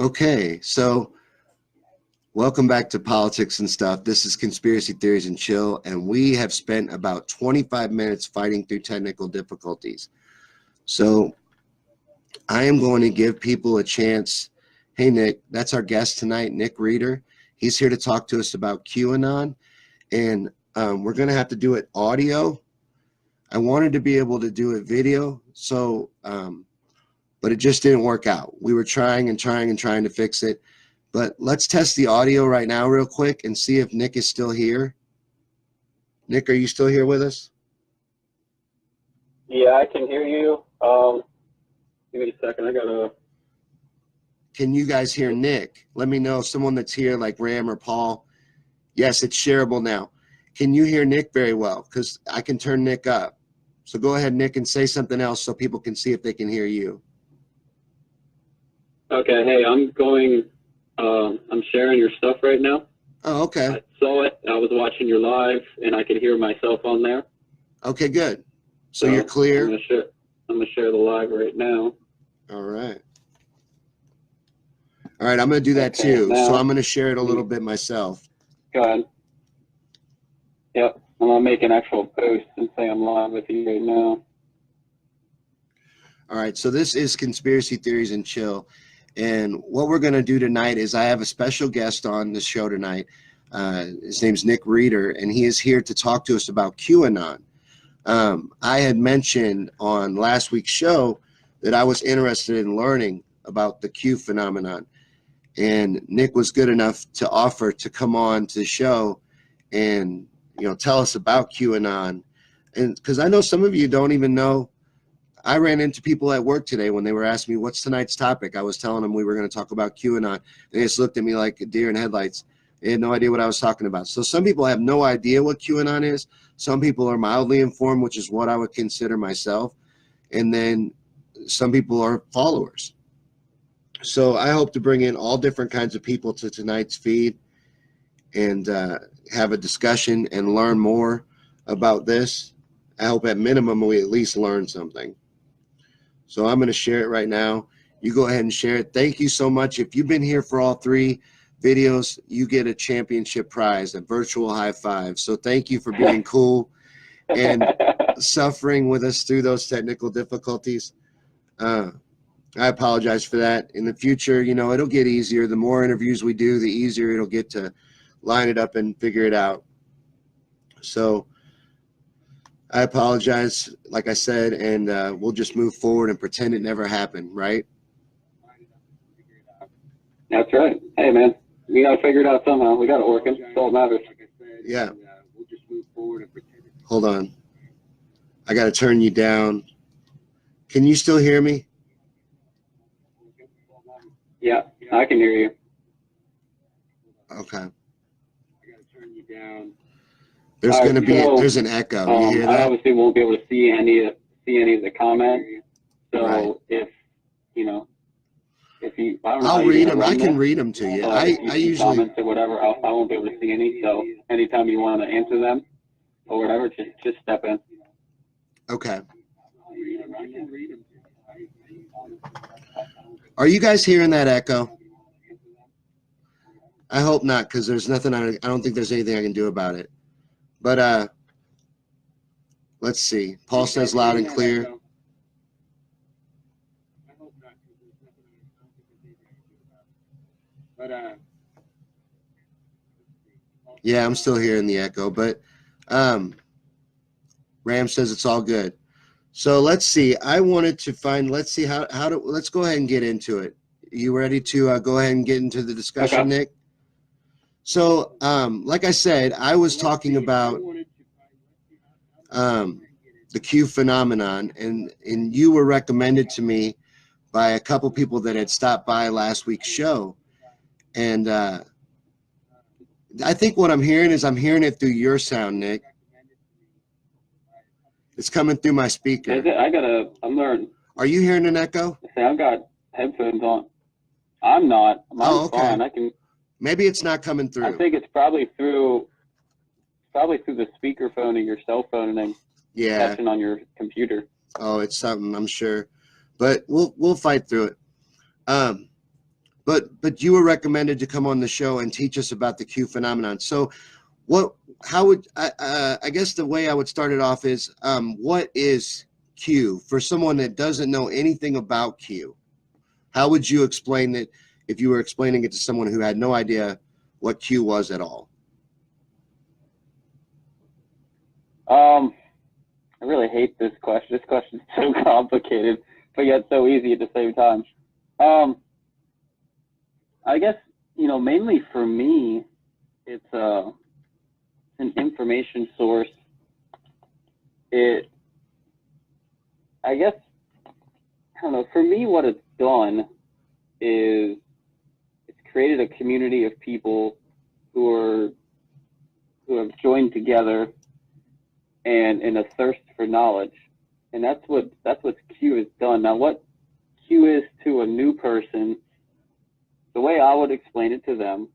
Okay, so welcome back to Politics and Stuff. This is Conspiracy Theories and Chill, and we have spent about 25 minutes fighting through technical difficulties. So I am going to give people a chance. Hey, Nick, that's our guest tonight, Nick Reeder. He's here to talk to us about QAnon, and we're going to have to do it audio. I wanted to be able to do it video, but it just didn't work out. We were trying to fix it. But let's test the audio right now real quick and see if Nick is still here. Nick, are you still here with us? Yeah, I can hear you. Give me a second. I gotta. Can you guys hear Nick? Let me know. Someone that's here, like Ram or Paul. Yes, it's shareable now. Can you hear Nick very well? Because I can turn Nick up. So go ahead, Nick, and say something else so people can see if they can hear you. Okay. Hey, I'm sharing your stuff right now. Oh, okay. I saw it. I was watching your live, and I could hear myself on there. Okay, good. So you're clear? I'm gonna share the live right now. All right. All right, I'm going to do that too. Now, so I'm going to share it a little bit myself. Go ahead. Yep. I'm gonna make an actual post and say I'm live with you right now. All right, so this is Conspiracy Theories and Chill. And what we're going to do tonight is I have a special guest on the show tonight. His name's Nick Reeder, and he is here to talk to us about QAnon. I had mentioned on last week's show that I was interested in learning about the Q phenomenon. And Nick was good enough to offer to come on to the show and, tell us about QAnon. And because I know some of you don't even know. I ran into people at work today when they were asking me, what's tonight's topic? I was telling them we were going to talk about QAnon. They just looked at me like a deer in headlights. They had no idea what I was talking about. So some people have no idea what QAnon is. Some people are mildly informed, which is what I would consider myself. And then some people are followers. So I hope to bring in all different kinds of people to tonight's feed and have a discussion and learn more about this. I hope at minimum we at least learn something. So I'm going to share it right now. You go ahead and share it. Thank you so much. If you've been here for all three videos, you get a championship prize, a virtual high five. So thank you for being cool and suffering with us through those technical difficulties. I apologize for that. In the future, it'll get easier. The more interviews we do, the easier it'll get to line it up and figure it out. So I apologize, like I said, and we'll just move forward and pretend it never happened, right? That's right. Hey, man, we got to figure it out somehow. We got it working. That's all that matters. Yeah. Hold on. I got to turn you down. Can you still hear me? Yeah, I can hear you. Okay. I got to turn you down. There's going to be there's an echo. You hear that? I obviously won't be able to see any of the comments. So right. if you, I don't know I'll read them. I can read them to you. I usually comments or whatever. I won't be able to see any. So anytime you want to answer them or whatever, just step in. Okay. Are you guys hearing that echo? I hope not, because there's nothing. I don't think there's anything I can do about it. But let's see. Paul says loud and clear. Yeah, I'm still hearing the echo, but Ram says it's all good. So let's see. I wanted to find. Let's see let's go ahead and get into it. You ready to go ahead and get into the discussion, okay. Nick? So, like I said, I was talking about the Q phenomenon, and you were recommended to me by a couple people that had stopped by last week's show. And I think what I'm hearing it through your sound, Nick. It's coming through my speaker. I'm learning. Are you hearing an echo? I've got headphones on. I'm not. Oh, okay. Fine. Maybe it's not coming through. I think it's probably through the speakerphone of your cell phone and then catching on your computer. Oh, it's something, I'm sure. But we'll fight through it. But you were recommended to come on the show and teach us about the Q phenomenon. So how would I guess the way I would start it off is what is Q for someone that doesn't know anything about Q? How would you explain it if you were explaining it to someone who had no idea what Q was at all? I really hate this question. This question is so complicated, but yet so easy at the same time. I guess, mainly for me, it's an information source. I guess, I don't know, for me, what it's done is it's created a community of people who have joined together and in a thirst for knowledge. And that's what Q has done. Now, what Q is to a new person, the way I would explain it to them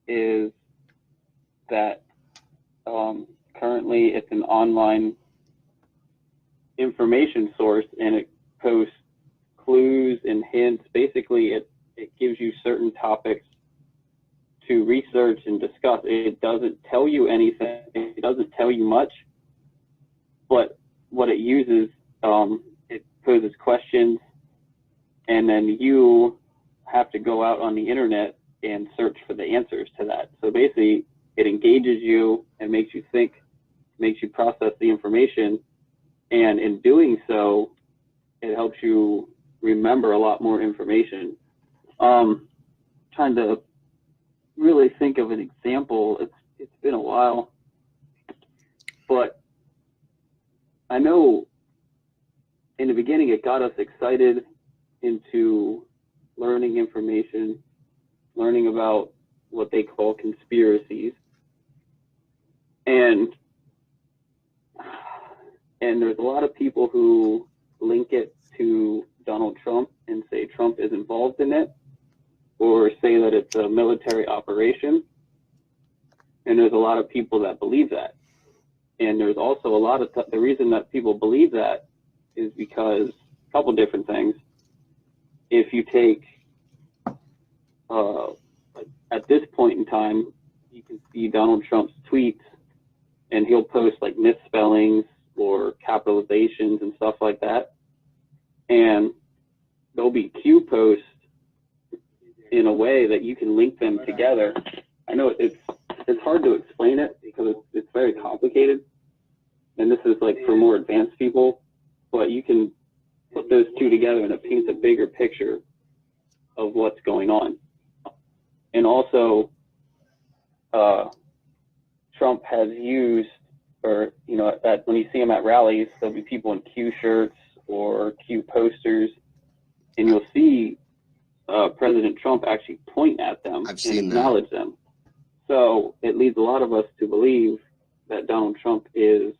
is that currently it's an online information source, and it posts clues and hints. Basically, it gives you certain topics to research and discuss. It doesn't tell you anything. It doesn't tell you much. But what it uses, it poses questions, and then you have to go out on the internet and search for the answers to that. So basically, it engages you and makes you think, makes you process the information, and in doing so, it helps you remember a lot more information. Trying to really think of an example. It's been a while, but I know in the beginning it got us excited into learning information, learning about what they call conspiracies. And there's a lot of people who link it to Donald Trump and say Trump is involved in it, or say that it's a military operation. And there's a lot of people that believe that. And there's also a lot of the reason that people believe that is because a couple different things. If you take at this point in time, you can see Donald Trump's tweets, and he'll post like misspellings or capitalizations and stuff like that. And there'll be Q posts in a way that you can link them together. I know it's hard to explain it because it's very complicated, and this is like for more advanced people, but you can put those two together and it paints a bigger picture of what's going on. And also, Trump has used, or when you see him at rallies, there'll be people in Q shirts or Q posters, and you'll see President Trump actually point at them and acknowledge them. So it leads a lot of us to believe that Donald Trump is,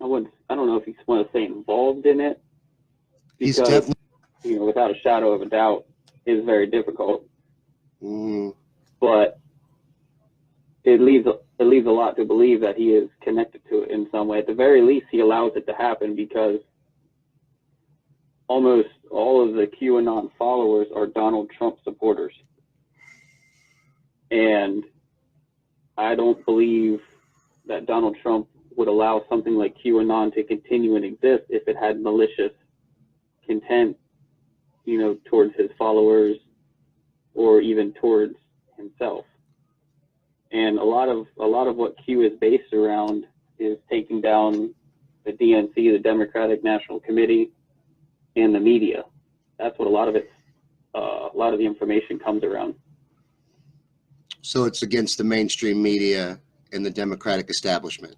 I don't know if you want to say involved in it, because, he's definitely, without a shadow of a doubt, is very difficult. But it leaves a lot to believe that he is connected to it in some way. At the very least, he allows it to happen, because almost all of the QAnon followers are Donald Trump supporters. And I don't believe that Donald Trump would allow something like QAnon to continue and exist if it had malicious intent, towards his followers or even towards himself. And a lot of what Q is based around is taking down the DNC, the Democratic National Committee, and the media. That's what a lot of the information comes around. So it's against the mainstream media and the Democratic establishment.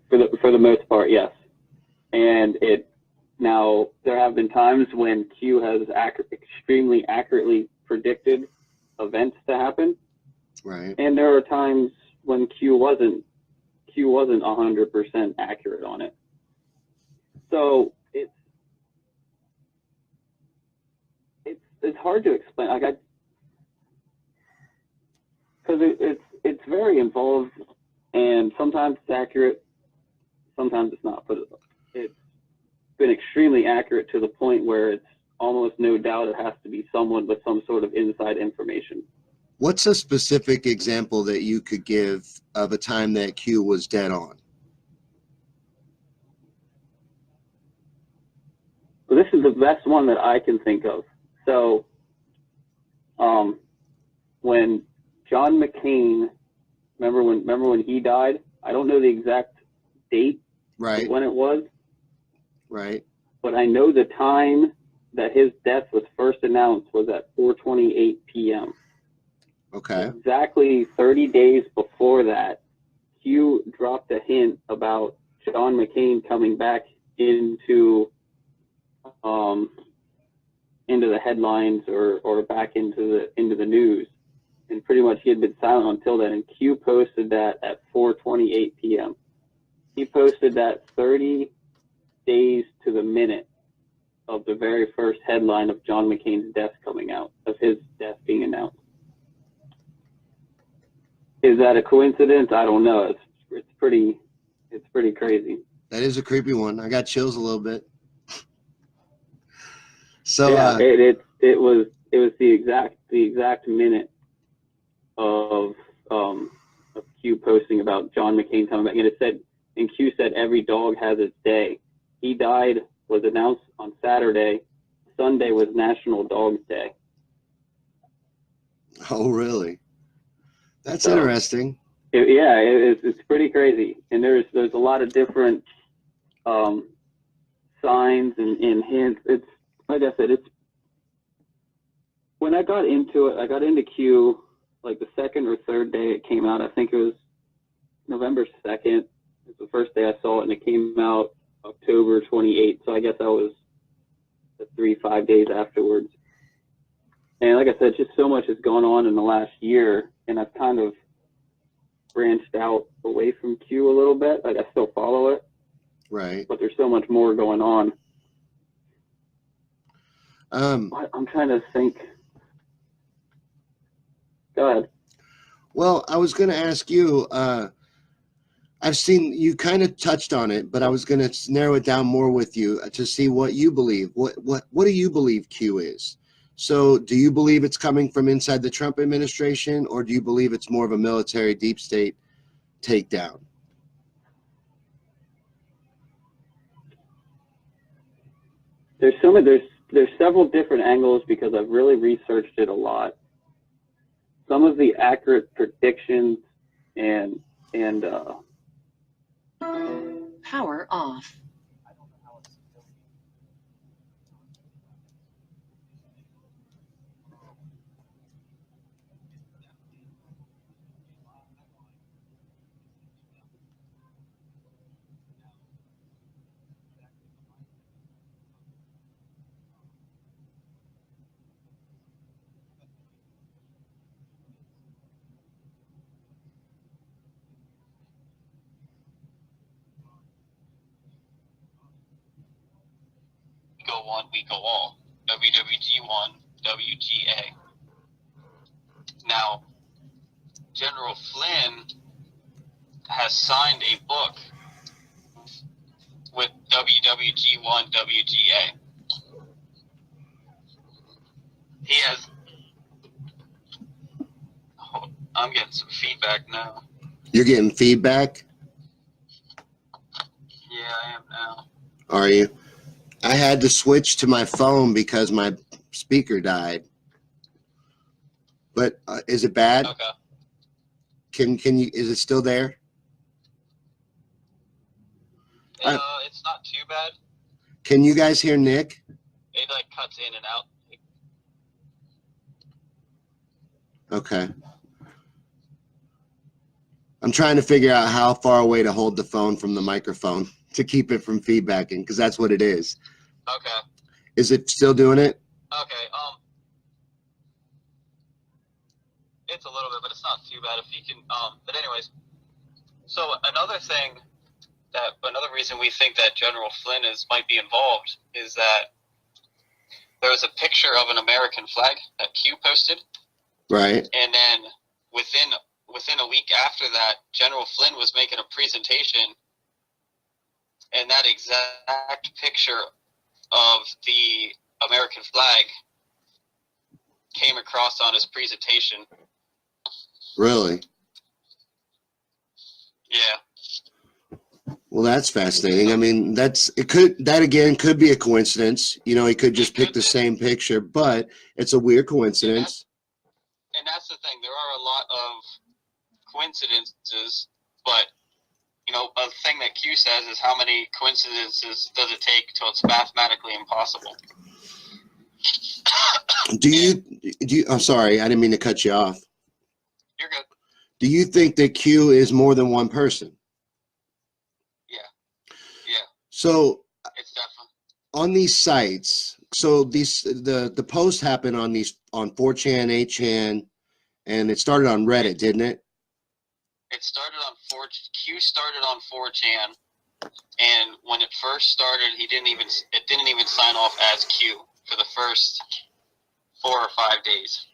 For the most part, yes. And now there have been times when Q has extremely accurately predicted events to happen. Right. And there are times when Q wasn't 100% accurate on it. So it's hard to explain. Because it's very involved, and sometimes it's accurate, sometimes it's not. But been extremely accurate to the point where it's almost no doubt it has to be someone with some sort of inside information. What's a specific example that you could give of a time that Q was dead on? So this is the best one that I can think of. So when John McCain, remember when he died? I don't know the exact date Right. of when it was, Right. but I know the time that his death was first announced was at 4:28 p.m. Okay. Exactly 30 days before that, Q dropped a hint about John McCain coming back into the headlines or back into the news, and pretty much he had been silent until then. And Q posted that at 4:28 p.m. He posted that 30 days to the minute of the very first headline of John McCain's death coming out, of his death being announced. Is that a coincidence? I don't know. It's pretty crazy. That is a creepy one. I got chills a little bit. So yeah, it was the exact minute of Q posting about John McCain coming back, and it said, and Q said every dog has its day. He died, was announced on Saturday. Sunday was National Dogs Day. oh, really? That's So, interesting. It's pretty crazy, and there's a lot of different signs and hints. It's like I said, it's when I got into Q like the second or third day it came out. I think it was November 2nd. It was the first day I saw it, and it came out October 28th. So I guess that was the 3-5 days afterwards. And like I said, just so much has gone on in the last year, and I've kind of branched out away from Q a little bit. Like I still follow it, Right. but there's so much more going on. Um, I'm trying to think. Go ahead. well, I was going to ask you, I've seen you kind of touched on it, but I was going to narrow it down more with you to see what you believe. What do you believe Q is? So do you believe it's coming from inside the Trump administration, or do you believe it's more of a military deep state takedown? There's several different angles because I've really researched it a lot. Some of the accurate predictions and power off. Go one, we go all. WWG1, WGA. Now, General Flynn has signed a book with WWG1, WGA. He has... Oh, I'm getting some feedback now. You're getting feedback? Yeah, I am now. Are you? I had to switch to my phone because my speaker died. But is it bad? Okay. Can you? Is it still there? It's not too bad. Can you guys hear Nick? It like cuts in and out. Okay. I'm trying to figure out how far away to hold the phone from the microphone to keep it from feedbacking, because that's what it is. Okay. Is it still doing it? Okay. It's a little bit, but it's not too bad. If you can, but anyways, so another reason we think that General Flynn might be involved is that there was a picture of an American flag that Q posted. Right. And then within a week after that, General Flynn was making a presentation and that exact picture of the American flag came across on his presentation. Really? Yeah. Well, that's fascinating. I mean, that again could be a coincidence. You know, he could just pick the same picture, but it's a weird coincidence. And that's the thing. There are a lot of coincidences, but you know, a thing that Q says is how many coincidences does it take till it's mathematically impossible? Do you? I'm sorry, I didn't mean to cut you off. You're good. Do you think that Q is more than one person? Yeah. Yeah. So It's definitely. on these sites, so the posts happen on 4chan, 8chan, and it started on Reddit, didn't it? It started on 4. Q started on 4chan, and when it first started, it didn't even sign off as Q for the first 4 or 5 days,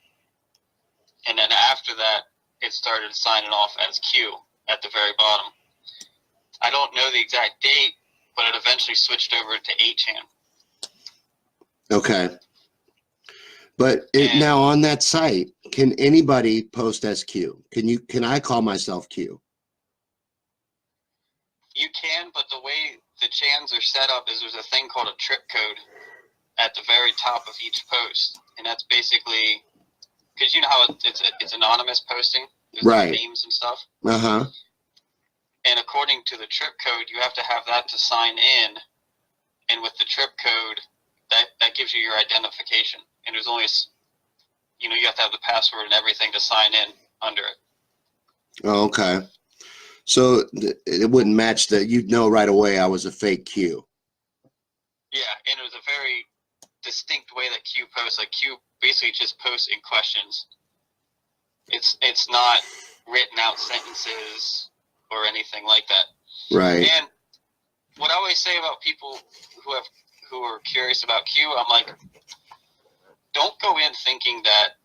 and then after that, it started signing off as Q at the very bottom. I don't know the exact date, but it eventually switched over to 8chan. Okay. But now on that site, can anybody post as Q? Can I call myself Q? You can, but the way the chans are set up is there's a thing called a trip code at the very top of each post, and that's basically because you know how it's anonymous posting. There's Right. names and stuff. Uh-huh. And according to the trip code, you have to have that to sign in, and with the trip code, that gives you your identification. And there's only, you have to have the password and everything to sign in under it. Oh, okay. So it wouldn't match that. You'd know right away I was a fake Q. Yeah, and it was a very distinct way that Q posts. Like Q basically just posts in questions. It's not written out sentences or anything like that. Right. And what I always say about people who are curious about Q, I'm like, don't go in thinking that,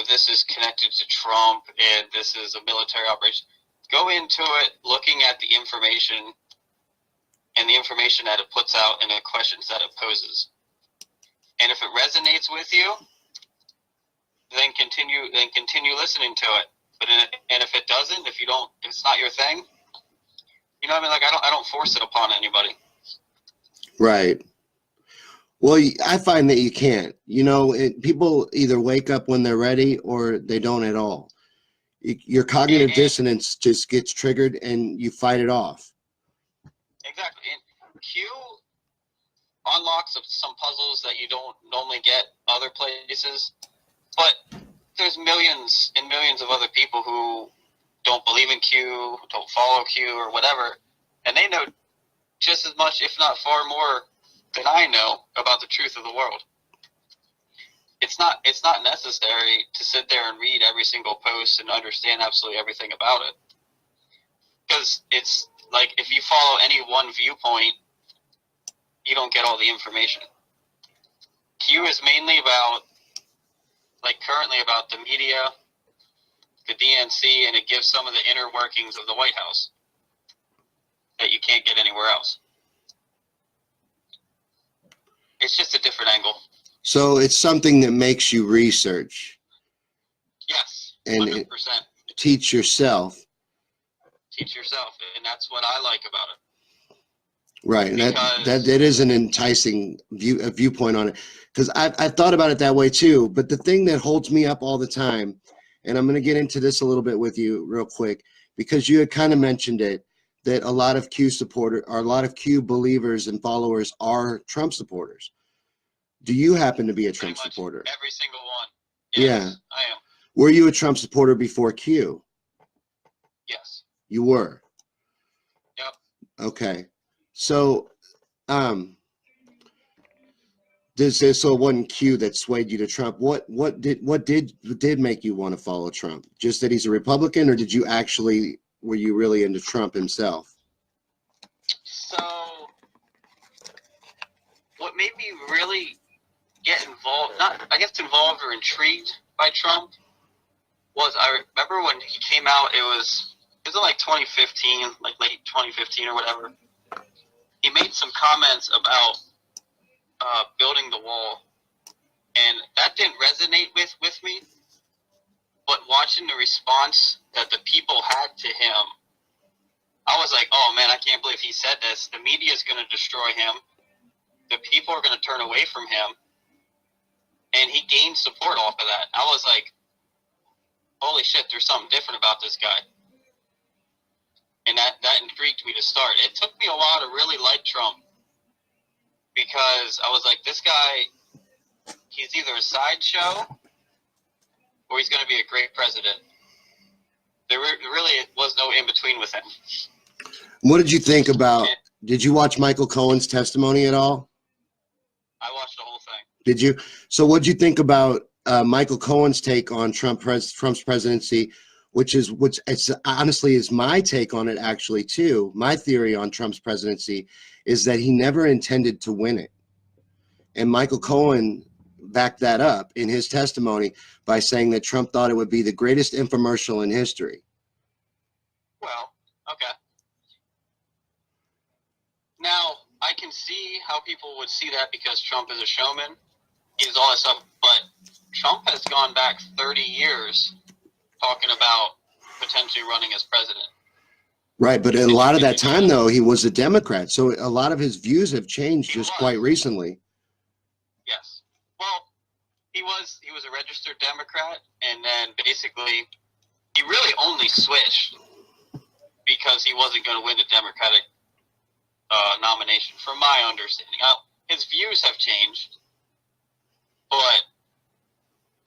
this is connected to Trump and this is a military operation. Go into it looking at the information and the information that it puts out and the questions that it poses. And if it resonates with you, then continue listening to it. And if it doesn't, if it's not your thing, I mean? Like I don't force it upon anybody. Right. Well, I find that you can't. People either wake up when they're ready or they don't at all. Your cognitive dissonance just gets triggered and you fight it off. Exactly. And Q unlocks some puzzles that you don't normally get other places. But there's millions and millions of other people who don't believe in Q, don't follow Q or whatever, and they know just as much, if not far more, than I know about the truth of the world. It's not necessary to sit there and read every single post and understand absolutely everything about it. Because it's like if you follow any one viewpoint, you don't get all the information. Q is mainly currently about the media, the DNC, and it gives some of the inner workings of the White House that you can't get anywhere else. It's just a different angle. So it's something that makes you research. Yes, 100%. And teach yourself. Teach yourself, and that's what I like about it. Right, and that is an enticing viewpoint on it, because I thought about it that way too. But the thing that holds me up all the time, and I'm going to get into this a little bit with you real quick, because you had kind of mentioned it, that a lot of Q believers and followers are Trump supporters. Do you happen to be a Trump supporter? Every single one. Yes, yeah, I am. Were you a Trump supporter before Q? Yes. You were? Yep. Okay. So, it wasn't Q that swayed you to Trump. What did make you want to follow Trump? Just that he's a Republican, or were you really into Trump himself? So, what made me really get involved, involved or intrigued by Trump, was I remember when he came out, it was like 2015, like late 2015 or whatever, he made some comments about building the wall, and that didn't resonate with me. But watching the response that the people had to him, I was like, oh man, I can't believe he said this. The media is going to destroy him. The people are going to turn away from him. And he gained support off of that. I was like, holy shit, there's something different about this guy. And that intrigued me to start. It took me a while to really like Trump, because I was like, this guy, he's either a sideshow or he's going to be a great president. There really was no in between with him. What did you think about? Did you watch Michael Cohen's testimony at all? I watched the whole thing. Did you? So what did you think about Michael Cohen's take on Trump's presidency, which it's honestly is my take on it actually too. My theory on Trump's presidency is that he never intended to win it. And Michael Cohen backed that up in his testimony by saying that Trump thought it would be the greatest infomercial in history. Well, okay. Now, I can see how people would see that because Trump is a showman. He's all that stuff. But Trump has gone back 30 years talking about potentially running as president. Right, but a lot of that time, though, he was a Democrat. So a lot of his views have changed just quite recently. Yes. Well, he was a registered Democrat, and then basically he really only switched because he wasn't going to win the Democratic nomination, from my understanding. His views have changed, but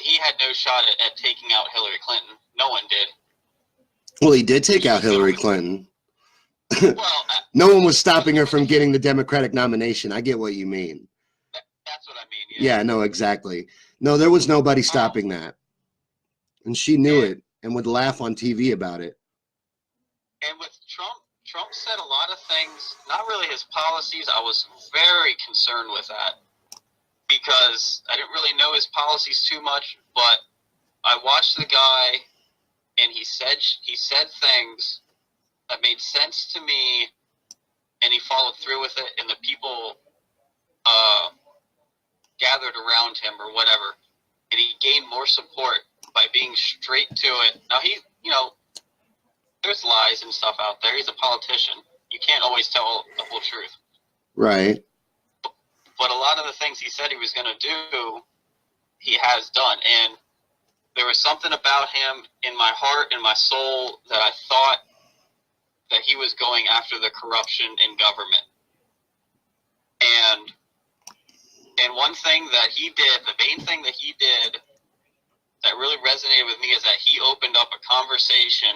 he had no shot at taking out Hillary Clinton. No one did. Well, he did take out Hillary Clinton. Well, no one was stopping her from getting the Democratic nomination. I get what you mean. That's what I mean. Yeah, no, exactly. No, there was nobody stopping that. And she knew it and would laugh on TV about it. And with Trump said a lot of things, not really his policies. I was very concerned with that because I didn't really know his policies too much, but I watched the guy and he said things that made sense to me, and he followed through with it, and the people gathered around him or whatever, and he gained more support by being straight to it. Now there's lies and stuff out there. He's a politician. You can't always tell the whole truth. Right. But a lot of the things he said he was going to do, he has done. And there was something about him in my heart and my soul that I thought that he was going after the corruption in government. And one thing that he did, the main thing that he did that really resonated with me is that he opened up a conversation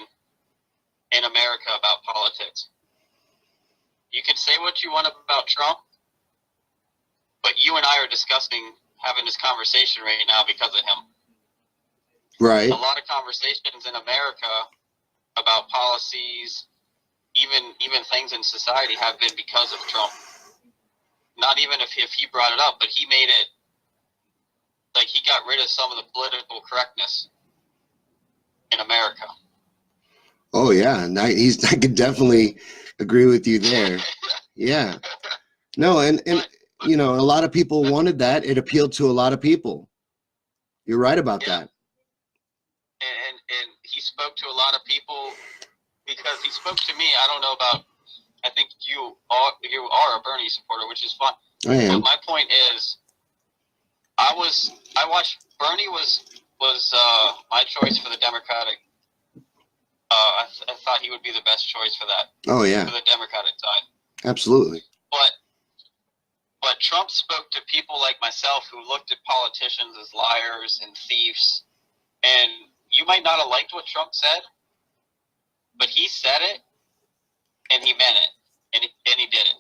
in America about politics. You can say what you want about Trump, but you and I are having this conversation right now because of him. Right. A lot of conversations in America about policies, even things in society have been because of Trump. Not even if he brought it up, but he made it like he got rid of some of the political correctness in America. Oh yeah, and I could definitely agree with you there. Yeah. No, and a lot of people wanted that. It appealed to a lot of people. You're right about that. And he spoke to a lot of people because he spoke to me. I don't know about. I think you are a Bernie supporter, which is fine. I am. But my point is, I watched Bernie was my choice for the Democratic. I thought he would be the best choice for that. Oh yeah. For the Democratic side. Absolutely. But Trump spoke to people like myself who looked at politicians as liars and thieves. And you might not have liked what Trump said, but he said it, and he meant it, and he did it.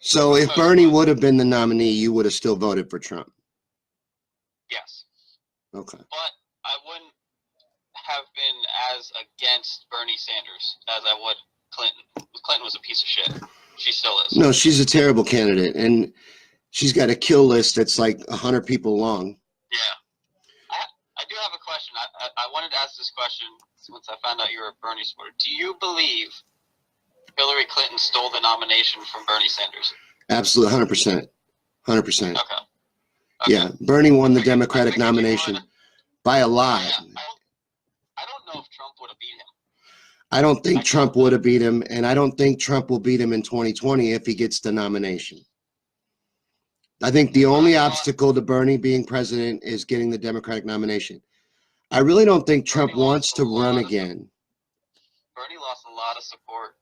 So if Bernie would have been the nominee, you would have still voted for Trump? Yes. Okay. But I wouldn't have been as against Bernie Sanders as I would Clinton. Clinton was a piece of shit. She still is. No, she's a terrible candidate, and she's got a kill list that's like 100 people long. Yeah. I do have a question. I wanted to ask this question once I found out you were a Bernie supporter. Do you believe Hillary Clinton stole the nomination from Bernie Sanders? Absolutely, 100%. 100%. Okay. Yeah, Bernie won the I figured Democratic you nomination would. by a lot. Yeah, I don't know if Trump would have beat him. I don't think Trump would have beat him, and I don't think Trump will beat him in 2020 if he gets the nomination. I think the only obstacle to Bernie being president is getting the Democratic nomination. I really don't think Trump wants to run again. Bernie lost a lot of support.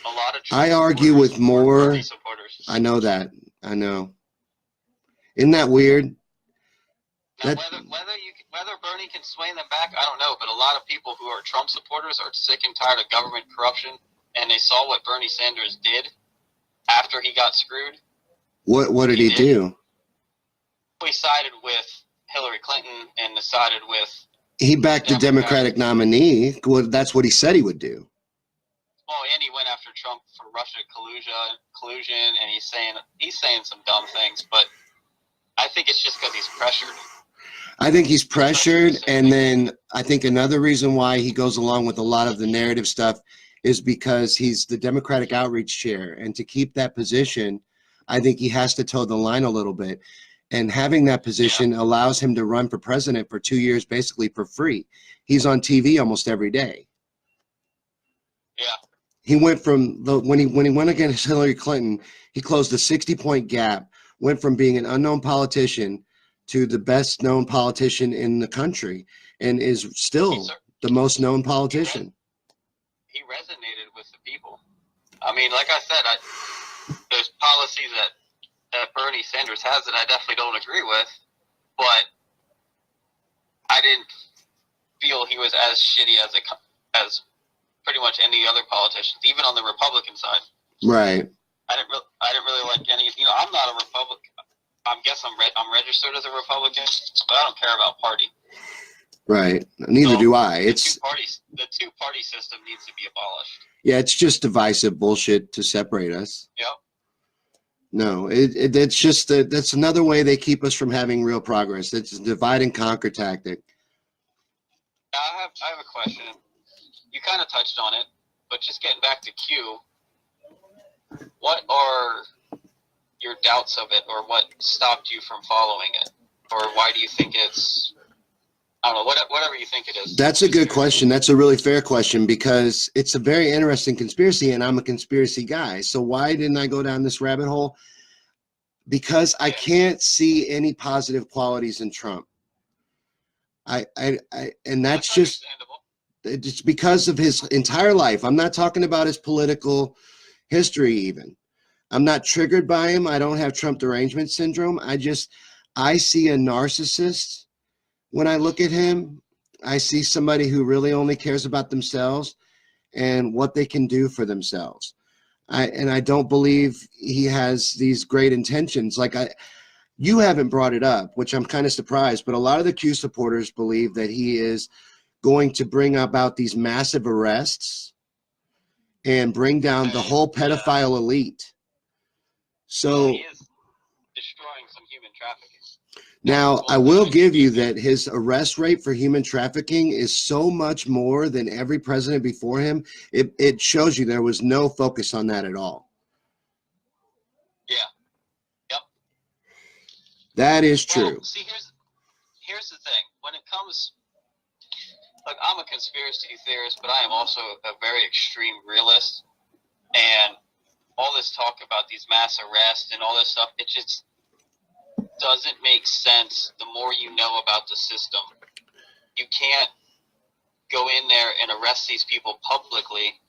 A lot of I argue with more. Bernie supporters. I know that. I know. Isn't that weird? Now, whether Bernie can sway them back, I don't know. But a lot of people who are Trump supporters are sick and tired of government corruption, and they saw what Bernie Sanders did after he got screwed. What did he do? He sided with Hillary Clinton and decided with. He backed the Democratic nominee. Well, that's what he said he would do. Oh, and he went after Trump for Russia collusion, and he's saying some dumb things. But I think it's just because he's pressured. I think he's pressured, and then I think another reason why he goes along with a lot of the narrative stuff is because he's the Democratic outreach chair, and to keep that position, I think he has to toe the line a little bit. And having that position allows him to run for president for 2 years basically for free. He's on TV almost every day. Yeah. He went from when he went against Hillary Clinton, he closed a 60-point gap, went from being an unknown politician to the best known politician in the country, and is still the most known politician. He resonated with the people. I mean, like I said, there's policies that Bernie Sanders has that I definitely don't agree with, but I didn't feel he was as shitty as pretty much any other politicians, even on the Republican side. Right. I didn't really like any. You know, I'm not a Republican. I guess I'm registered as a Republican, but I don't care about party. Right. Neither do I. The two-party system needs to be abolished. Yeah, it's just divisive bullshit to separate us. Yep. No, it's just that's another way they keep us from having real progress. It's a divide and conquer tactic. I have a question. You kind of touched on it, but just getting back to Q, what are your doubts of it, or what stopped you from following it, or why do you think it's, I don't know, whatever you think it is? That's a good question. That's a really fair question, because it's a very interesting conspiracy, and I'm a conspiracy guy. So why didn't I go down this rabbit hole? Because I can't see any positive qualities in Trump. And that's just, it's because of his entire life. I'm not talking about his political history even. I'm not triggered by him. I don't have Trump derangement syndrome. I see a narcissist when I look at him. I see somebody who really only cares about themselves and what they can do for themselves. I don't believe he has these great intentions. You haven't brought it up, which I'm kind of surprised, but a lot of the Q supporters believe that he is going to bring about these massive arrests and bring down the whole pedophile elite. So he is destroying some human trafficking. Now, I will give you that his arrest rate for human trafficking is so much more than every president before him. It shows you there was no focus on that at all. Yeah. Yep. That is true. Well, see, here's the thing. When it comes, look, I'm a conspiracy theorist, but I am also a very extreme realist. And all this talk about these mass arrests and all this stuff, it just doesn't make sense the more you know about the system. You can't go in there and arrest these people publicly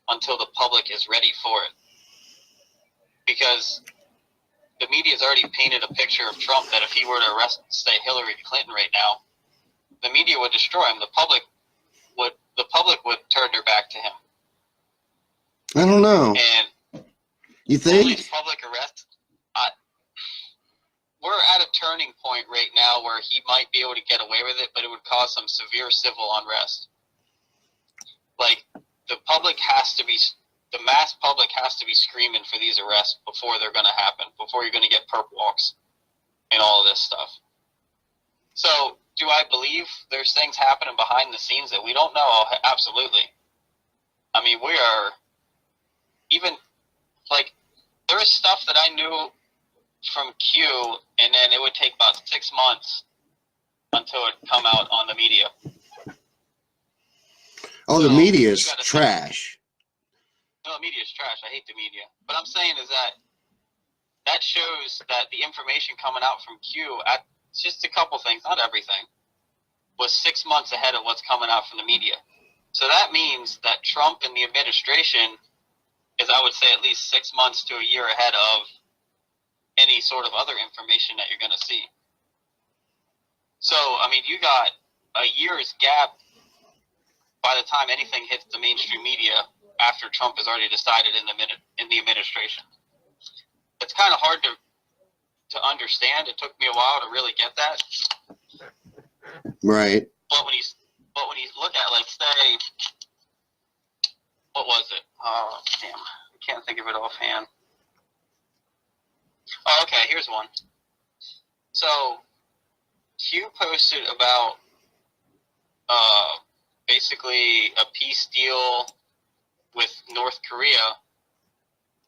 until the public is ready for it. Because the media's already painted a picture of Trump that if he were to arrest, say, Hillary Clinton right now, the media would destroy him. The public would turn their back to him. I don't know. And you think? All these public arrests, we're at a turning point right now where he might be able to get away with it, but it would cause some severe civil unrest. Like, the mass public has to be screaming for these arrests before they're going to happen, before you're going to get perp walks and all of this stuff. So, do I believe there's things happening behind the scenes that we don't know? Absolutely. I mean, we are even like there is stuff that I knew from Q, and then it would take about 6 months until it come out on the media. Oh, the So, media you is gotta trash. No, the media is trash. I hate the media. But I'm saying is that shows that the information coming out from Q, it's just a couple things, not everything, was 6 months ahead of what's coming out from the media. So that means that Trump and the administration is, I would say, at least 6 months to a year ahead of any sort of other information that you're going to see. So, I mean, you got a year's gap by the time anything hits the mainstream media after Trump has already decided in the administration. It's kind of hard to understand. It took me a while to really get that. Right. But when you look at, like, say, what was it? Oh, damn. I can't think of it offhand. Oh, okay, here's one. So, Q posted about basically a peace deal with North Korea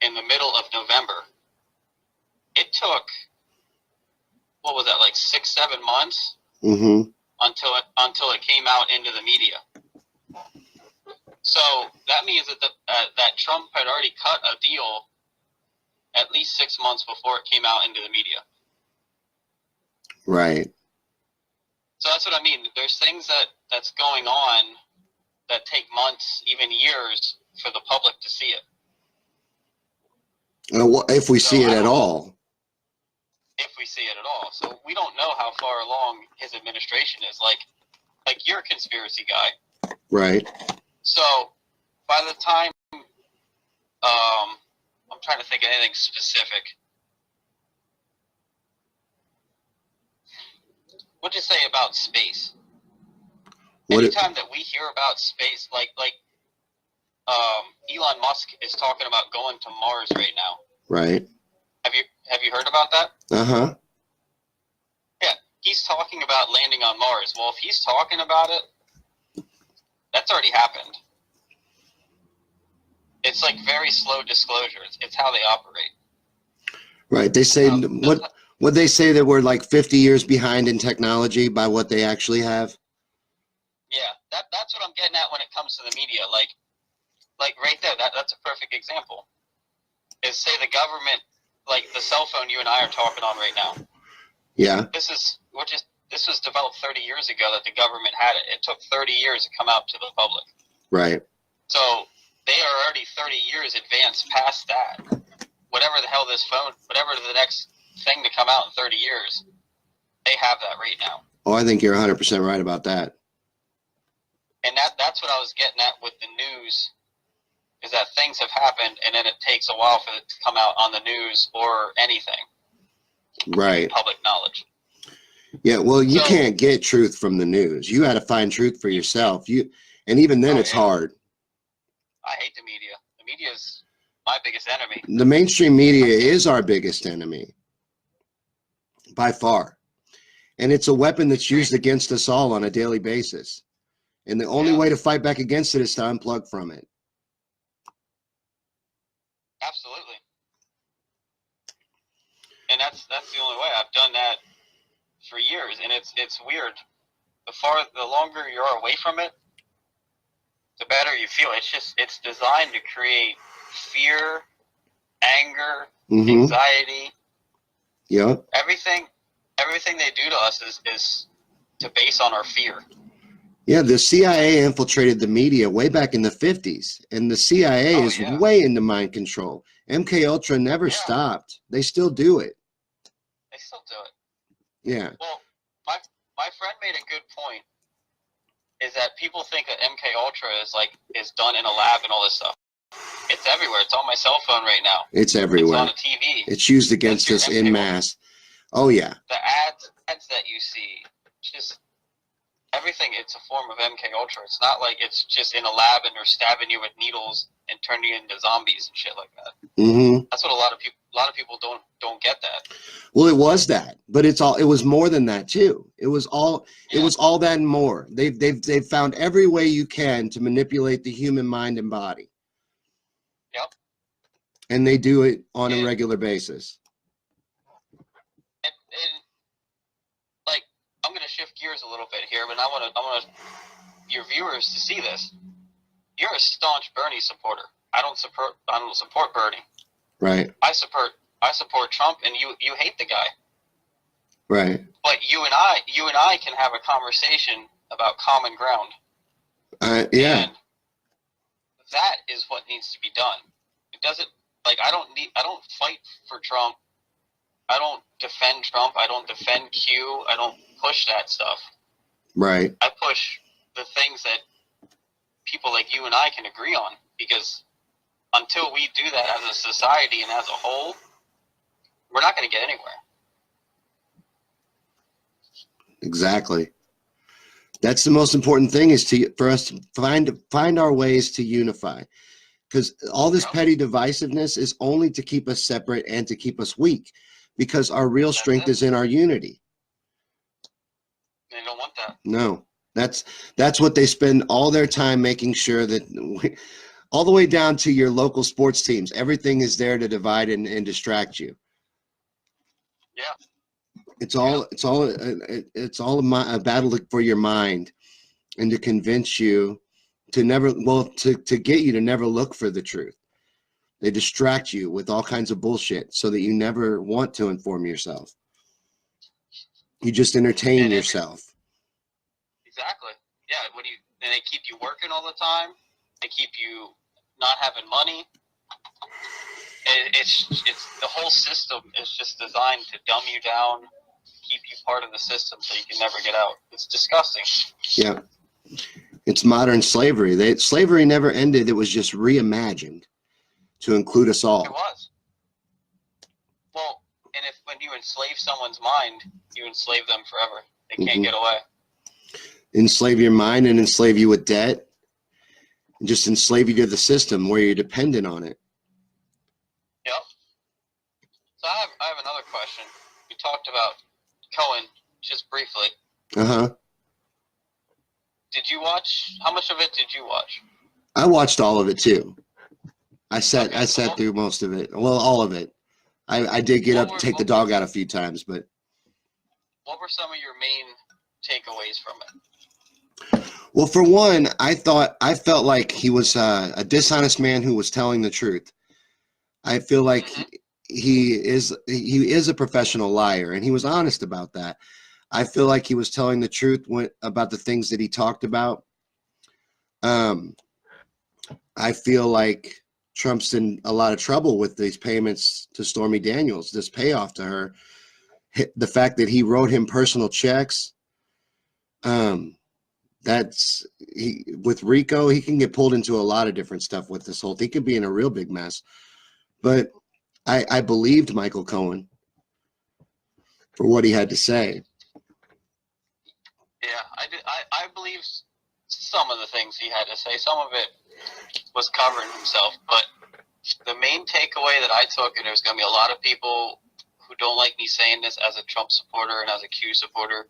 in the middle of November. It took, what was that, like 6-7 months Mm-hmm. until it came out into the media. So that means that Trump had already cut a deal at least 6 months before it came out into the media. Right. So that's what I mean. There's things that's going on that take months, even years, for the public to see it. If we see it at all. If we see it at all. So we don't know how far along his administration is. Like you're a conspiracy guy. Right. So by the time, I'm trying to think of anything specific. What'd you say about space? Anytime that we hear about space, like Elon Musk is talking about going to Mars right now. Right. Have you heard about that? Uh-huh. Yeah, he's talking about landing on Mars. Well, if he's talking about it, that's already happened. It's like very slow disclosure. It's how they operate. Right. They say what they say that we're like 50 years behind in technology by what they actually have. Yeah, that's what I'm getting at when it comes to the media. Like right there, that's a perfect example. Is say the government, like the cell phone you and I are talking on right now. Yeah. This was developed 30 years ago that the government had it. It took 30 years to come out to the public. Right. So they are already 30 years advanced past that. Whatever the hell this phone, whatever the next thing to come out in 30 years, they have that right now. Oh, I think you're 100% right about that. And that's what I was getting at with the news, is that things have happened and then it takes a while for it to come out on the news or anything. Right. Public knowledge. Yeah, well, you can't get truth from the news. You got to find truth for yourself. And even then it's hard. I hate the media. The media is my biggest enemy. The mainstream media is our biggest enemy. By far. And it's a weapon that's used against us all on a daily basis. And the only way to fight back against it is to unplug from it. Absolutely. And that's the only way. I've done that for years, and it's weird. The longer you're away from it, the better you feel. It's designed to create fear, anger, anxiety. Yeah. Everything they do to us is to base on our fear. Yeah, the CIA infiltrated the media way back in the 50s, and the CIA is way into mind control. MK Ultra never stopped. They still do it. They still do it. Yeah. Well, my friend made a good point. Is that people think that MK Ultra is done in a lab and all this stuff. It's everywhere. It's on my cell phone right now. It's everywhere. It's on a TV. It's used against us en masse. Oh yeah. The ads that you see, just everything. It's a form of MK Ultra. It's not like it's just in a lab and they're stabbing you with needles and turning you into zombies and shit like that. That's what a lot of people don't get that. Well, it was that, but it was more than that too. It was all that and more. They've found every way you can to manipulate the human mind and body. Yep. And they do it on a And- regular basis. And like, I'm going to shift gears a little bit here, but I want your viewers to see this. You're a staunch Bernie supporter. I don't support Bernie. Right. I support Trump, and you hate the guy. Right. But you and I can have a conversation about common ground. Yeah. And that is what needs to be done. It doesn't, like, I don't fight for Trump. I don't defend Trump. I don't defend Q. I don't push that stuff. Right. I push the things that people like you and I can agree on, because until we do that as a society and as a whole, we're not going to get anywhere. Exactly. That's the most important thing, is for us to find our ways to unify, because all this petty divisiveness is only to keep us separate and to keep us weak, because our real strength is in our unity. They don't want that. No, that's what they spend all their time making sure that all the way down to your local sports teams, everything is there to divide and distract you. Yeah. It's all a battle for your mind, and to convince you to get you to never look for the truth. They distract you with all kinds of bullshit so that you never want to inform yourself. You just entertain yourself. Exactly. Yeah. And they keep you working all the time. They keep you not having money. It's the whole system is just designed to dumb you down, keep you part of the system so you can never get out. It's disgusting. Yeah. It's modern slavery. Slavery never ended. It was just reimagined to include us all. It was. Well, and when you enslave someone's mind, you enslave them forever. They can't get away. Enslave your mind and enslave you with debt, and just enslave you to the system where you're dependent on it. Yep. So I have another question. We talked about Cohen just briefly. Uh-huh. Did you watch? How much of it did you watch? I watched all of it too. I sat Okay, through most of it. Well, all of it. I did get up to take the dog out a few times, but what were some of your main takeaways from it? well, for one, I felt like he was a dishonest man who was telling the truth. I feel like he is a professional liar, and he was honest about that. I feel like he was telling the truth about the things that he talked about. I feel like Trump's in a lot of trouble with these payments to Stormy Daniels, this payoff to her. The fact that he wrote him personal checks. With Rico, he can get pulled into a lot of different stuff with this whole thing. He could be in a real big mess. But I believed Michael Cohen for what he had to say. Yeah, I did. I believe some of the things he had to say. Some of it was covering himself. But the main takeaway that I took, and there's going to be a lot of people who don't like me saying this as a Trump supporter and as a Q supporter,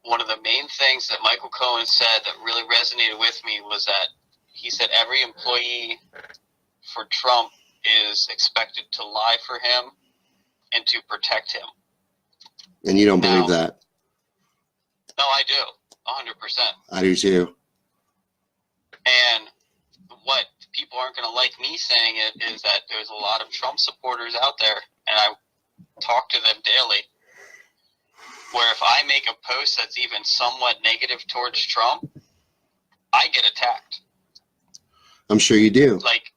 one of the main things that Michael Cohen said that really resonated with me was that he said every employee for Trump is expected to lie for him and to protect him. And you don't believe that? No, I do. 100%. I do too. And what people aren't going to like me saying it is that there's a lot of Trump supporters out there, and I talk to them daily, where if I make a post that's even somewhat negative towards Trump, I get attacked. I'm sure you do. Like,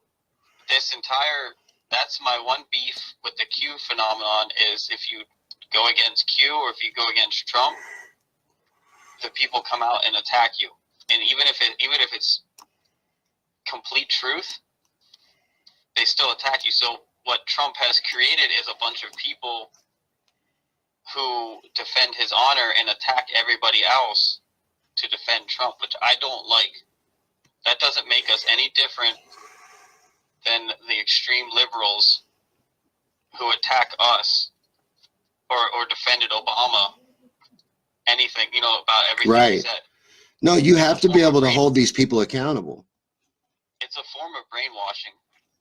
that's my one beef with the Q phenomenon is if you go against Q or if you go against Trump, the people come out and attack you. And even if it's complete truth, they still attack you. So what Trump has created is a bunch of people who defend his honor and attack everybody else to defend Trump, which I don't like. That doesn't make us any different than the extreme liberals who attack us or defended Obama. Anything, about everything he Right. said. No, you have to be able to hold these people accountable. It's a form of brainwashing.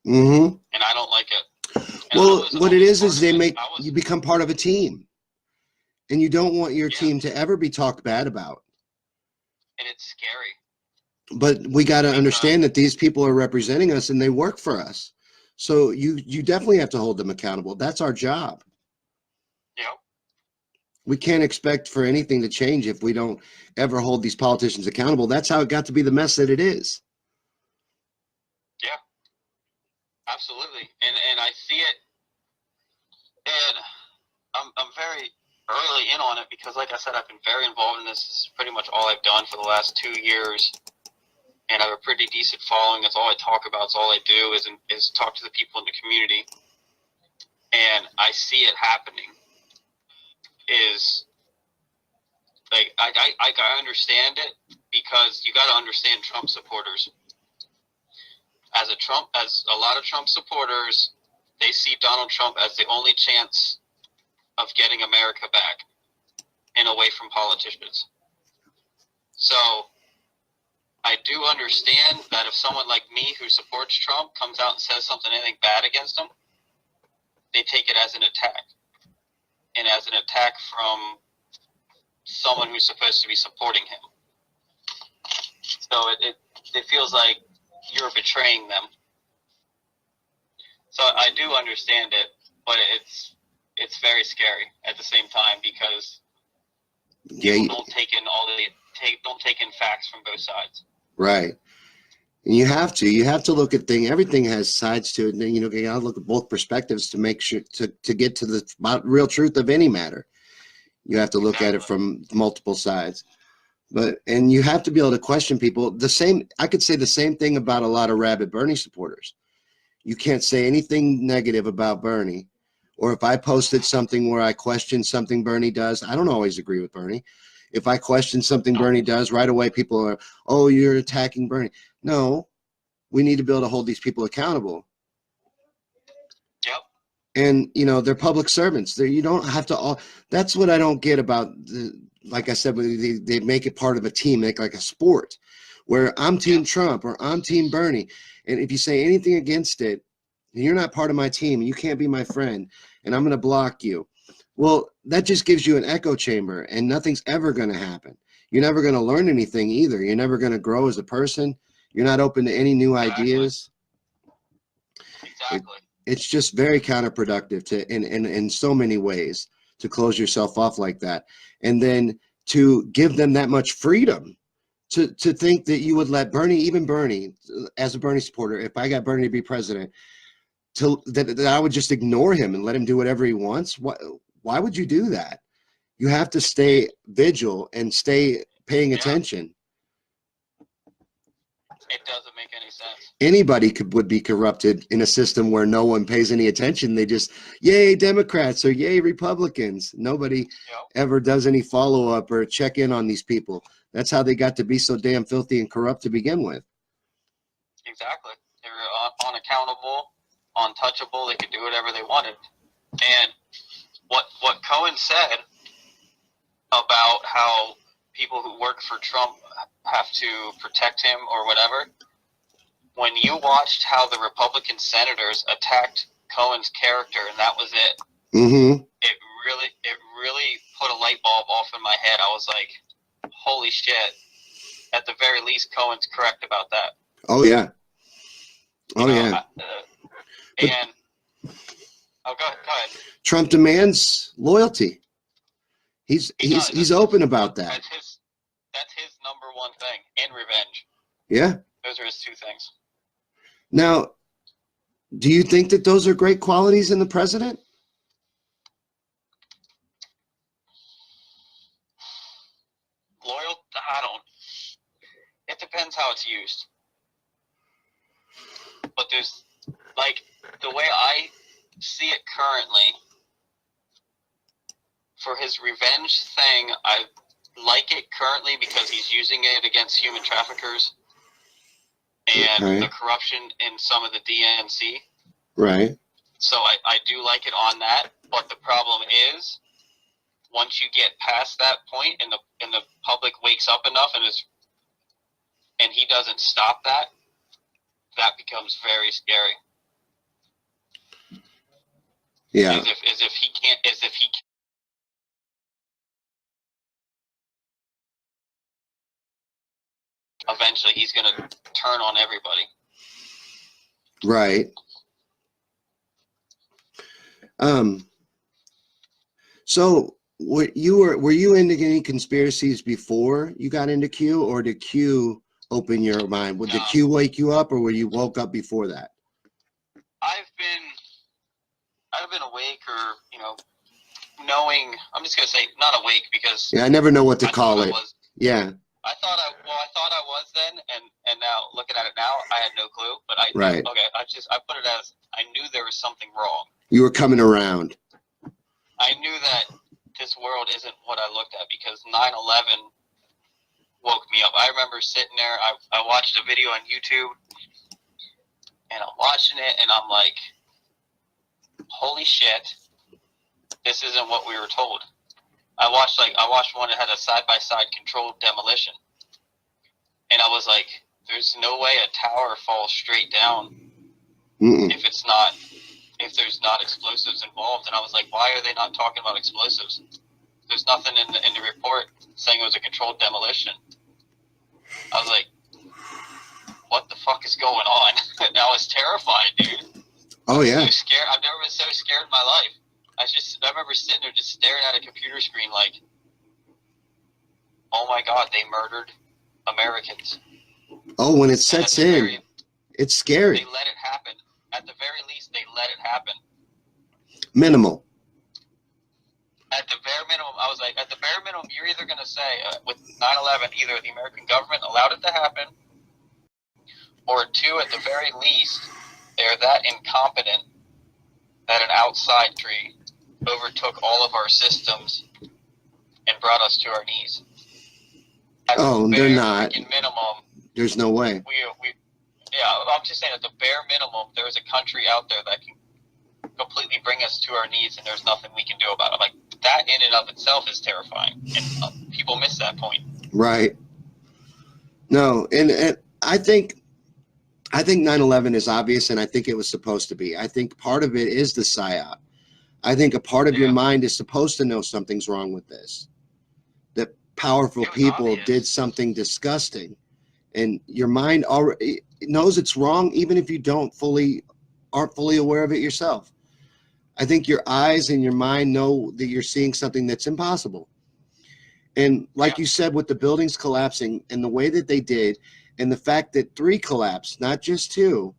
Mm-hmm. and I don't like it. And Well, what it is part they of it. make you become part of a team, and you don't want your Yeah. team to ever be talked bad about. And it's scary. But we got to Because- understand that these people are representing us and they work for us. So you definitely have to hold them accountable. That's our job. Yeah. We can't expect for anything to change if we don't ever hold these politicians accountable. That's how it got to be the mess that it is. Yeah. Absolutely. And I see it, and I'm very early in on it because, like I said, I've been very involved in this. This is pretty much all I've done for the last 2 years. And I have a pretty decent following. That's all I talk about. It's all I do is talk to the people in the community. And I see it happening. Is like I understand it because you got to understand Trump supporters. As a lot of Trump supporters, they see Donald Trump as the only chance of getting America back and away from politicians. So I do understand that if someone like me who supports Trump comes out and says something anything bad against him, they take it as an attack. And as an attack from someone who's supposed to be supporting him. So it feels like you're betraying them. So I do understand it, but it's very scary at the same time because people don't take in facts from both sides. Right. And you have to look at things. Everything has sides to it. And, you got to look at both perspectives to make sure to get to the real truth of any matter. You have to look at it from multiple sides. And you have to be able to question people. I could say the same thing about a lot of rabid Bernie supporters. You can't say anything negative about Bernie. Or if I posted something where I question something Bernie does, I don't always agree with Bernie. If I question something Bernie does, right away people are, oh, you're attacking Bernie. No, we need to be able to hold these people accountable. Yep. And, they're public servants. You don't have to that's what I don't get about, like I said, they make it part of a team, make like a sport where I'm Team Trump or I'm Team Bernie. And if you say anything against it, you're not part of my team. You can't be my friend and I'm going to block you. Well, that just gives you an echo chamber and nothing's ever going to happen. You're never going to learn anything either. You're never going to grow as a person. You're not open to any new ideas. Exactly. It's just very counterproductive in so many ways to close yourself off like that. And then to give them that much freedom to think that you would let even Bernie, as a Bernie supporter, if I got Bernie to be president, that I would just ignore him and let him do whatever he wants. Why would you do that? You have to stay vigilant and stay paying attention. It doesn't make any sense. Anybody would be corrupted in a system where no one pays any attention. They just, yay Democrats or yay Republicans. Nobody ever does any follow-up or check in on these people. That's how they got to be so damn filthy and corrupt to begin with. Exactly. They were unaccountable, untouchable. They could do whatever they wanted. And what Cohen said about how people who work for Trump have to protect him or whatever, when you watched how the Republican senators attacked Cohen's character and that was it, it really put a light bulb off in my head. I was like, holy shit, at the very least Cohen's correct about that. Oh yeah. Go ahead. Trump demands loyalty. He's open about that. That's his number one thing, and revenge. Yeah. Those are his two things. Now, do you think that those are great qualities in the president? Loyal? I don't. It depends how it's used. But there's, like, the way I see it currently, for his revenge thing, I like it currently because he's using it against human traffickers and the corruption in some of the DNC. Right. So I do like it on that, but the problem is, once you get past that point and the public wakes up enough and he doesn't stop that, that becomes very scary. Yeah. As if he can't. Eventually, he's gonna turn on everybody. Right. So were you into any conspiracies before you got into Q, or did Q open your mind? Did Q wake you up, or were you woke up before that? I've been awake, or knowing. I'm just gonna say not awake because Yeah, I never know what to call it. Yeah. I thought I was then, and now looking at it now, I had no clue. But I put it as I knew there was something wrong. You were coming around. I knew that this world isn't what I looked at because 9/11 woke me up. I remember sitting there. I watched a video on YouTube, and I'm watching it, and I'm like, "Holy shit! This isn't what we were told." I watched one that had a side-by-side controlled demolition, and I was like, "There's no way a tower falls straight down if there's not explosives involved." And I was like, "Why are they not talking about explosives? There's nothing in the report saying it was a controlled demolition." I was like, "What the fuck is going on?" And I was terrified, dude. Oh yeah. I was so scared. I've never been so scared in my life. I remember sitting there just staring at a computer screen like, oh my God, they murdered Americans. Oh, when it sets in, it's scary. They let it happen. At the very least, they let it happen. Minimal. At the bare minimum, I was like, at the bare minimum, you're either going to say, with 9/11, either the American government allowed it to happen, or two, at the very least, they're that incompetent that an outside tree overtook all of our systems and brought us to our knees. They're not. Minimum, there's no way. I'm just saying at the bare minimum, there's a country out there that can completely bring us to our knees, and there's nothing we can do about it. Like, that in and of itself is terrifying, and people miss that point. Right. No, and I think 9/11 is obvious, and I think it was supposed to be. I think part of it is the psyop. I think a part of your mind is supposed to know something's wrong with this. That powerful people did something disgusting, and your mind already knows it's wrong, even if you aren't fully aware of it yourself. I think your eyes and your mind know that you're seeing something that's impossible. And like you said, with the buildings collapsing and the way that they did, and the fact that 3 collapsed, not just 2,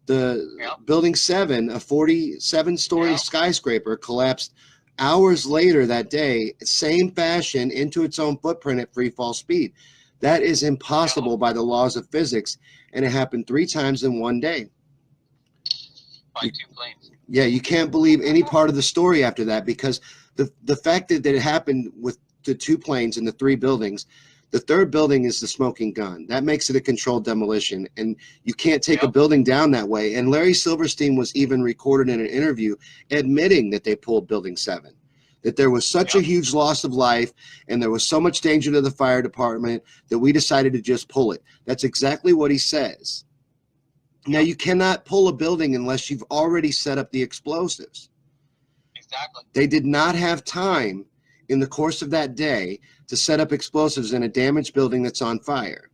the building 7, a 47-story skyscraper, collapsed hours later that day, same fashion, into its own footprint at free fall speed. That is impossible by the laws of physics, and it happened 3 times in one day. By 2 planes. Yeah, you can't believe any part of the story after that, because the fact that it happened with the 2 planes and the 3 buildings. The 3rd building is the smoking gun. That makes it a controlled demolition, and you can't take a building down that way. And Larry Silverstein was even recorded in an interview admitting that they pulled Building 7, that there was such a huge loss of life and there was so much danger to the fire department that we decided to just pull it. That's exactly what he says. Now, you cannot pull a building unless you've already set up the explosives. Exactly. They did not have time in the course of that day to set up explosives in a damaged building that's on fire.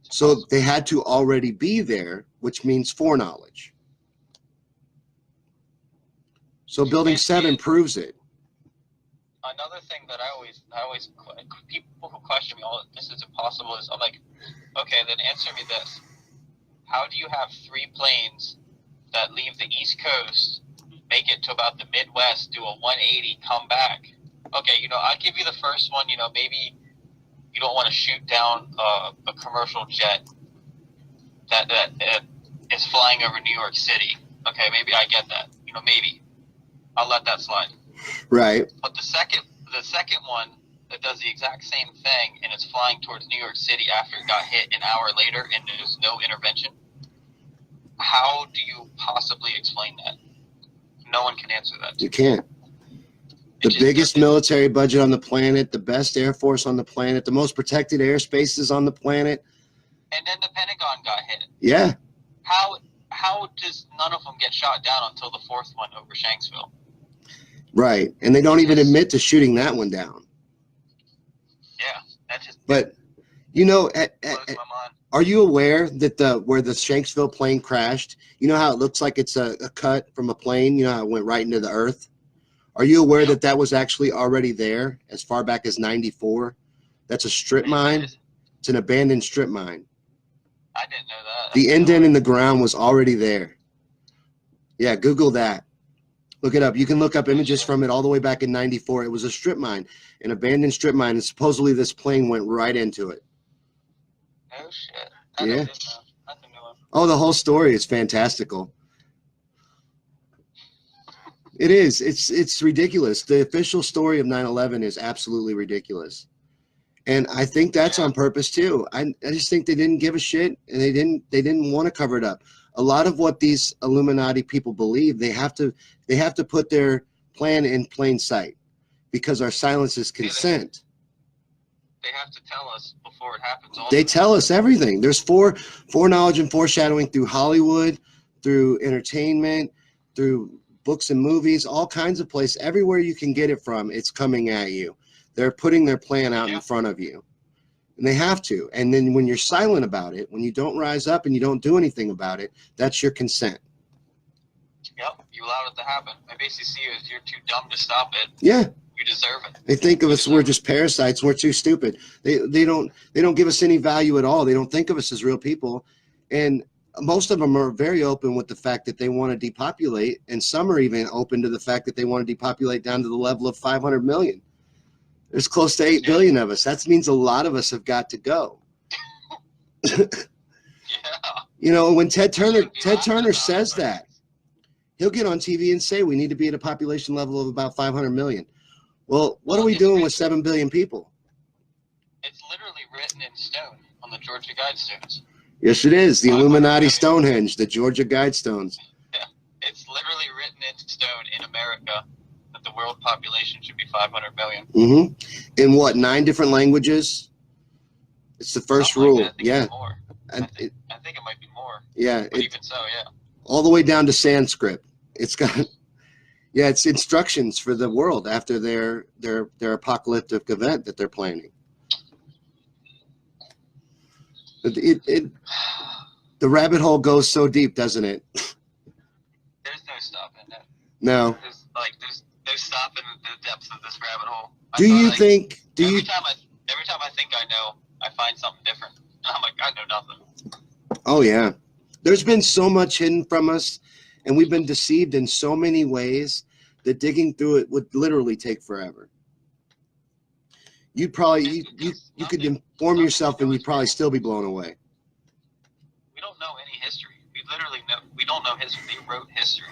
So they had to already be there, which means foreknowledge. So Building 7 proves it. Another thing that I always people who question me, "Oh, this is impossible," is I'm like, okay, then answer me this: how do you have 3 planes that leave the East Coast, make it to about the Midwest, do a 180, come back? Okay, I'll give you the first one. Maybe you don't want to shoot down a commercial jet that is flying over New York City. Okay, maybe I get that. Maybe I'll let that slide. Right. But the second one that does the exact same thing and it's flying towards New York City after it got hit an hour later and there's no intervention, how do you possibly explain that? No one can answer that. You can't. The biggest military budget on the planet, the best Air Force on the planet, the most protected airspaces on the planet. And then the Pentagon got hit. Yeah. How how does none of them get shot down until the fourth one over Shanksville? Right. And they don't even admit to shooting that one down. Yeah, that just But, you know, blows my mind. are you aware that where the Shanksville plane crashed, you know how it looks like it's a cut from a plane? You know how it went right into the earth? Are you aware that that was actually already there as far back as 94? That's a strip mine. It's an abandoned strip mine. I didn't know that. The indent in the ground was already there. Yeah, Google that. Look it up. You can look up images from it all the way back in 94. It was a strip mine, an abandoned strip mine, and supposedly this plane went right into it. No shit. Yeah. Didn't know. I didn't know. Oh, the whole story is fantastical. It is. It's ridiculous. The official story of 9/11 is absolutely ridiculous. And I think that's on purpose too. I just think they didn't give a shit, and they didn't want to cover it up. A lot of what these Illuminati people believe, they have to put their plan in plain sight, because our silence is consent. They have to tell us before it happens. They tell us everything. There's foreknowledge and foreshadowing through Hollywood, through entertainment, through books and movies, all kinds of places. Everywhere you can get it from, it's coming at you. They're putting their plan out in front of you. And they have to. And then when you're silent about it, when you don't rise up and you don't do anything about it, that's your consent. Yep, you allowed it to happen. They basically see you as you're too dumb to stop it. Yeah. You deserve it. They think of us, we're just parasites, we're too stupid. They don't give us any value at all. They don't think of us as real people. And most of them are very open with the fact that they want to depopulate, and some are even open to the fact that they want to depopulate down to the level of 500 million. There's close to 8 billion of us. That means a lot of us have got to go. Yeah. You know, when Ted Turner says that, he'll get on TV and say we need to be at a population level of about 500 million. Well, what are we doing with 7 billion people? It's literally written in stone on the Georgia Guidestones. Yes, it is. The Illuminati Stonehenge, the Georgia Guidestones. Yeah, it's literally written in stone in America that the world population should be 500 million. Mm-hmm. In what, 9 different languages? It's the first Something rule. like that. I think Yeah. it's more. I think it might be more. Yeah. But even so, yeah. All the way down to Sanskrit. It's got, yeah, it's instructions for the world after their apocalyptic event that they're planning. The rabbit hole goes so deep, doesn't it? There's no stopping it. No. There's no stopping the depths of this rabbit hole. Every time I think I know, I find something different. And I'm like, I know nothing. Oh yeah. There's been so much hidden from us, and we've been deceived in so many ways that digging through it would literally take forever. You'd probably you could inform yourself and you'd probably still be blown away. We don't know any history. We don't know history. They wrote history.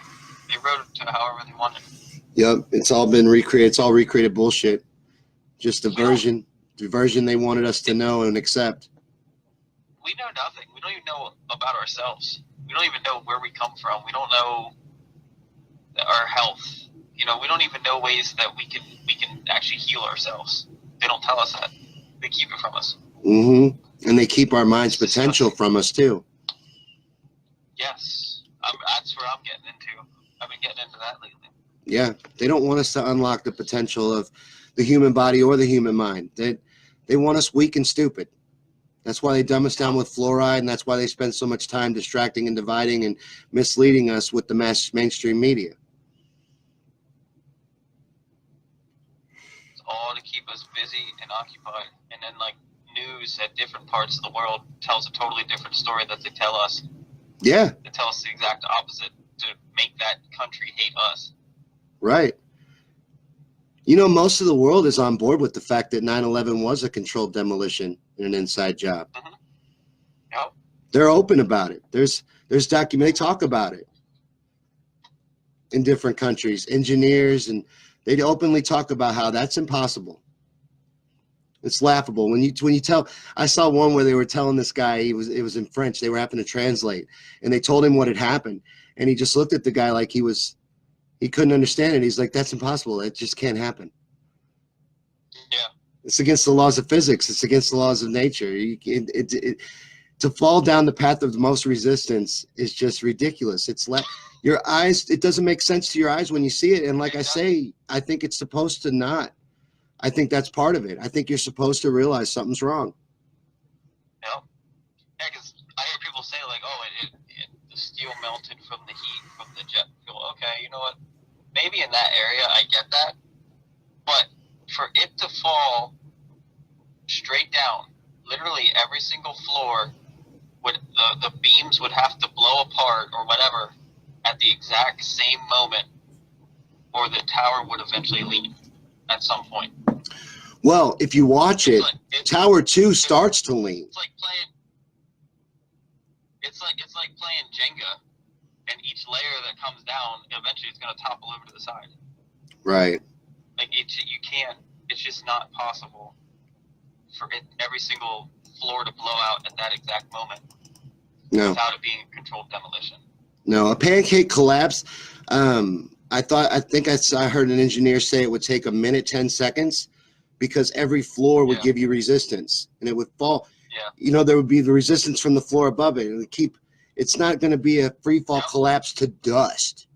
They wrote it to however they wanted. Yep, it's all been recreated. It's all recreated bullshit. Just the version they wanted us to know and accept. We know nothing. We don't even know about ourselves. We don't even know where we come from. We don't know our health. You know, we don't even know ways that we can actually heal ourselves. They don't tell us that. They keep it from us. Mm-hmm. And they keep our mind's potential from us too. Yes, that's where I'm getting into. I've been getting into that lately. Yeah, they don't want us to unlock the potential of the human body or the human mind. They want us weak and stupid. That's why they dumb us down with fluoride, and that's why they spend so much time distracting and dividing and misleading us with the mainstream media. It's all to keep us busy and occupied. And then, like, news at different parts of the world tells a totally different story that they tell us. Yeah. They tell us the exact opposite to make that country hate us. Right. You know, most of the world is on board with the fact that 9/11 was a controlled demolition and an inside job. Mm-hmm. Yep. They're open about it. There's they talk about it in different countries, engineers, and they openly talk about how that's impossible. It's laughable when you tell. I saw one where they were telling this guy it was in French. They were having to translate, and they told him what had happened, and he just looked at the guy like he couldn't understand it. He's like, "That's impossible. It just can't happen." Yeah. It's against the laws of physics. It's against the laws of nature. to fall down the path of the most resistance is just ridiculous. It's like your eyes, it doesn't make sense to your eyes when you see it. And like I say, I think it's supposed to not. I think that's part of it. I think you're supposed to realize something's wrong. Yeah, because I hear people say like, "Oh, the steel melted from the heat from the jet fuel." Okay, you know what? Maybe in that area, I get that, but for it to fall straight down, literally every single floor would the beams would have to blow apart or whatever at the exact same moment, or the tower would eventually lean at some point. Well, if you watch it, Tower 2 starts to lean. It's like playing. It's like playing Jenga, and each layer that comes down, eventually it's going to topple over to the side. Right. Like you can't. It's just not possible for every single floor to blow out at that exact moment. No. Without it being a controlled demolition. No, a pancake collapse. I think I heard an engineer say it would take a minute, 10 seconds, because every floor would give you resistance, and it would fall. Yeah. You know, there would be the resistance from the floor above it. It would keep. It's not going to be a free fall collapse to dust.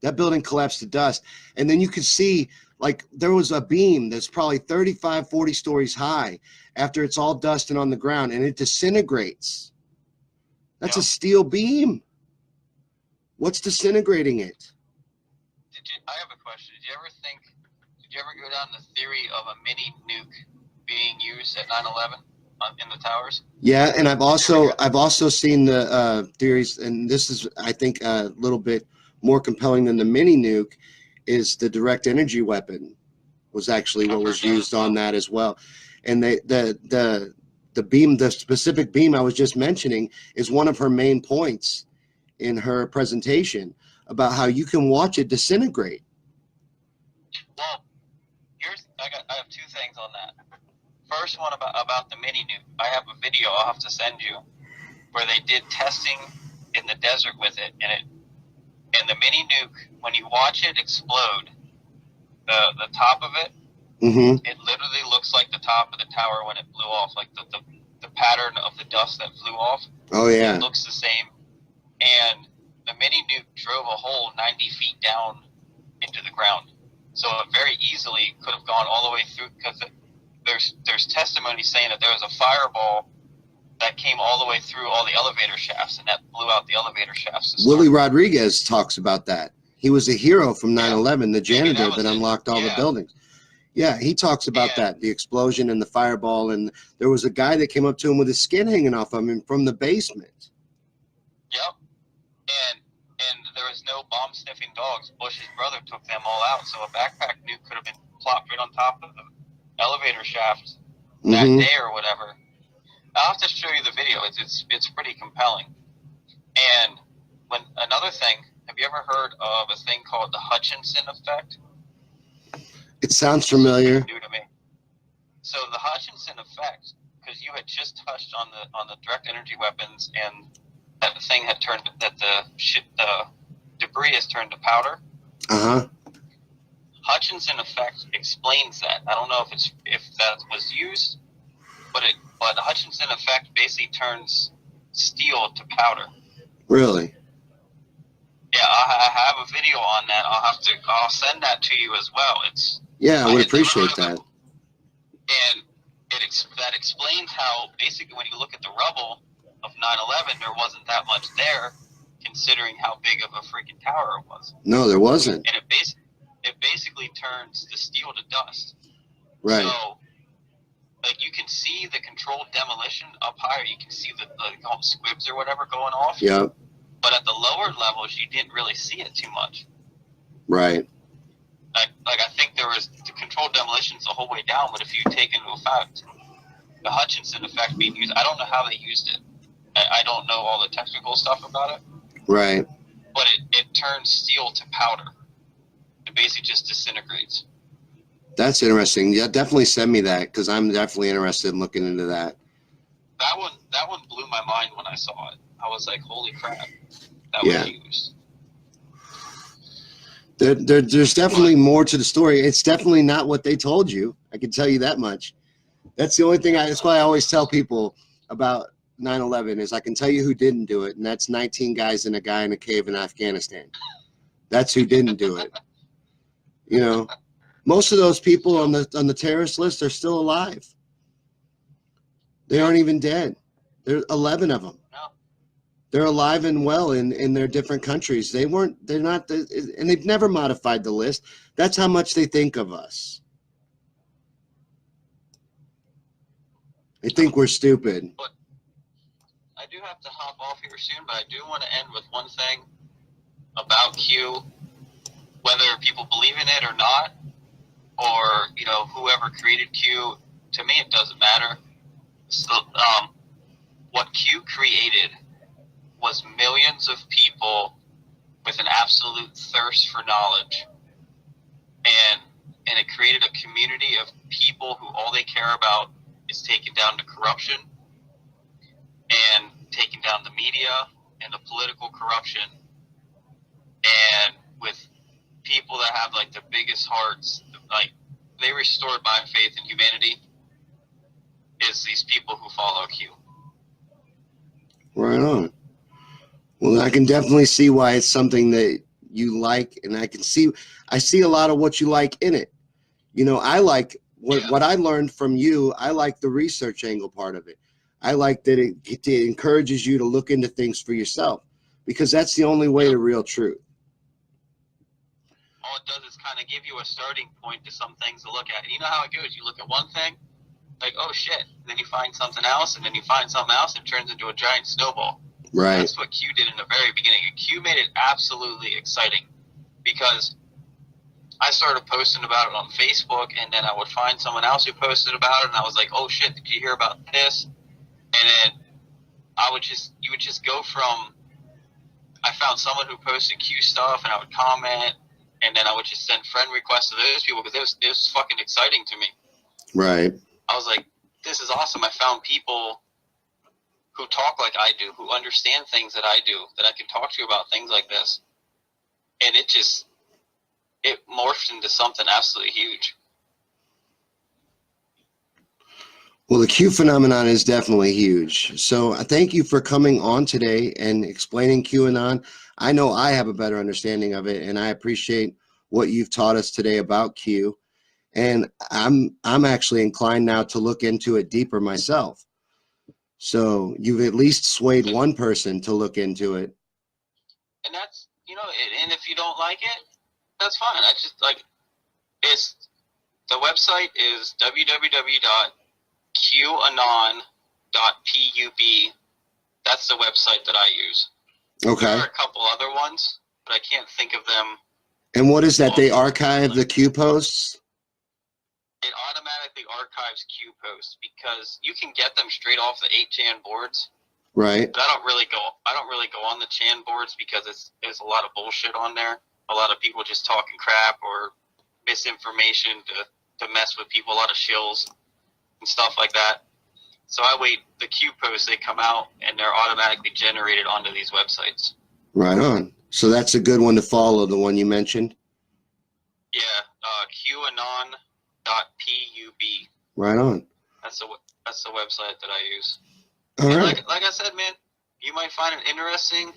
That building collapsed to dust, and then you could see, like, there was a beam that's probably 35, 40 stories high after it's all dust and on the ground, and it disintegrates. That's a steel beam. What's disintegrating it? I have a question. Did you ever go down the theory of a mini nuke being used at 9/11 in the towers? Yeah, and I've also seen the theories, and this is, I think, a little bit more compelling than the mini nuke, is the direct energy weapon was actually what was used on that as well. And the beam, the specific beam I was just mentioning, is one of her main points in her presentation about how you can watch it disintegrate. Well, I have two things on that. First one about the mini nuke. I have a video I'll have to send you where they did testing in the desert with it, and the mini nuke, when you watch it explode, the top of it, it literally looks like the top of the tower when it blew off, like the pattern of the dust that flew off. Oh yeah, it looks the same. And the mini nuke drove a hole 90 feet down into the ground, so it very easily could have gone all the way through, because there's testimony saying that there was a fireball that came all the way through all the elevator shafts, and that blew out the elevator shafts. Willie Rodriguez talks about that. He was a hero from 9/11, the janitor that unlocked all the buildings. Yeah, he talks about that, the explosion and the fireball, and there was a guy that came up to him with his skin hanging off him from the basement. Yep. And there was no bomb-sniffing dogs. Bush's brother took them all out, so a backpack nuke could have been plopped right on top of the elevator shaft that day or whatever. I'll have to show you the video. It's pretty compelling. And another thing, have you ever heard of a thing called the Hutchinson effect? It sounds familiar. It's new to me. So the Hutchinson effect, because you had just touched on the direct energy weapons, and that the thing had turned, that the debris has turned to powder. Hutchinson effect explains that. I don't know if that was used, but the Hutchinson effect basically turns steel to powder. Really? Yeah, I have a video on that. I'll send that to you as well. I would appreciate that. And that explains how basically when you look at the rubble of 9/11, there wasn't that much there, considering how big of a freaking tower it was. No, there wasn't. And it basically turns the steel to dust. Right. So, like, you can see the controlled demolition up higher. You can see the squibs or whatever going off. Yeah. But at the lower levels, you didn't really see it too much. Right. Like I think there was the controlled demolitions the whole way down, but if you take into effect the Hutchinson effect being used, I don't know how they used it. I don't know all the technical stuff about it. Right. But it turns steel to powder. It basically just disintegrates. That's interesting. Yeah, definitely send me that, because I'm definitely interested in looking into that. That one blew my mind when I saw it. I was like, holy crap, that was used. There's definitely more to the story. It's definitely not what they told you. I can tell you that much. That's the only thing. That's why I always tell people about 9/11 is I can tell you who didn't do it, and that's 19 guys and a guy in a cave in Afghanistan. That's who didn't do it. You know, most of those people on the terrorist list are still alive. They aren't even dead. There are 11 of them. No. They're alive and well in their different countries. They're not, and they've never modified the list. That's how much they think of us. They think we're stupid. But I do have to hop off here soon, but I do want to end with one thing about Q, whether people believe in it or not, or, you know, whoever created Q, to me it doesn't matter. So, what Q created was millions of people with an absolute thirst for knowledge. And it created a community of people who all they care about is taking down the corruption and taking down the media and the political corruption. And with people that have like the biggest hearts, like they restored my faith in humanity, is these people who follow Q. Right on. Well, I can definitely see why it's something that you like, and I see a lot of what you like in it. You know, I like what I learned from you. I like the research angle part of it. I like that it encourages you to look into things for yourself, because that's the only way to real truth. All it does is kind of give you a starting point to some things to look at. And you know how it goes. You look at one thing, like, oh shit, and then you find something else, and then you find something else, and it turns into a giant snowball. Right. That's what Q did in the very beginning. And Q made it absolutely exciting, because I started posting about it on Facebook, and then I would find someone else who posted about it, and I was like, oh shit, did you hear about this? And then you would just go from, I found someone who posted Q stuff, and I would comment, and then I would just send friend requests to those people, because it was fucking exciting to me. Right. I was like, this is awesome. I found people who talk like I do, who understand things that I do, that I can talk to about things like this. And it morphed into something absolutely huge. Well, the Q phenomenon is definitely huge. So I thank you for coming on today and explaining QAnon. I know I have a better understanding of it, and I appreciate what you've taught us today about Q. And I'm actually inclined now to look into it deeper myself. So you've at least swayed one person to look into it. And that's, you know, and if you don't like it, that's fine. I just, like, the website is www.qanon.pub. That's the website that I use. Okay. There are a couple other ones, but I can't think of them. And what is that? They archive the Q posts? It automatically archives Q posts, because you can get them straight off the 8chan boards. Right. But I don't really go on the Chan boards, because there's a lot of bullshit on there. A lot of people just talking crap or misinformation to mess with people, a lot of shills and stuff like that. So I wait, the Q posts, they come out and they're automatically generated onto these websites. Right on. So that's a good one to follow, the one you mentioned? Yeah, qanon.pub. Right on. That's the website that I use. All and right. like I said, man, you might find it interesting,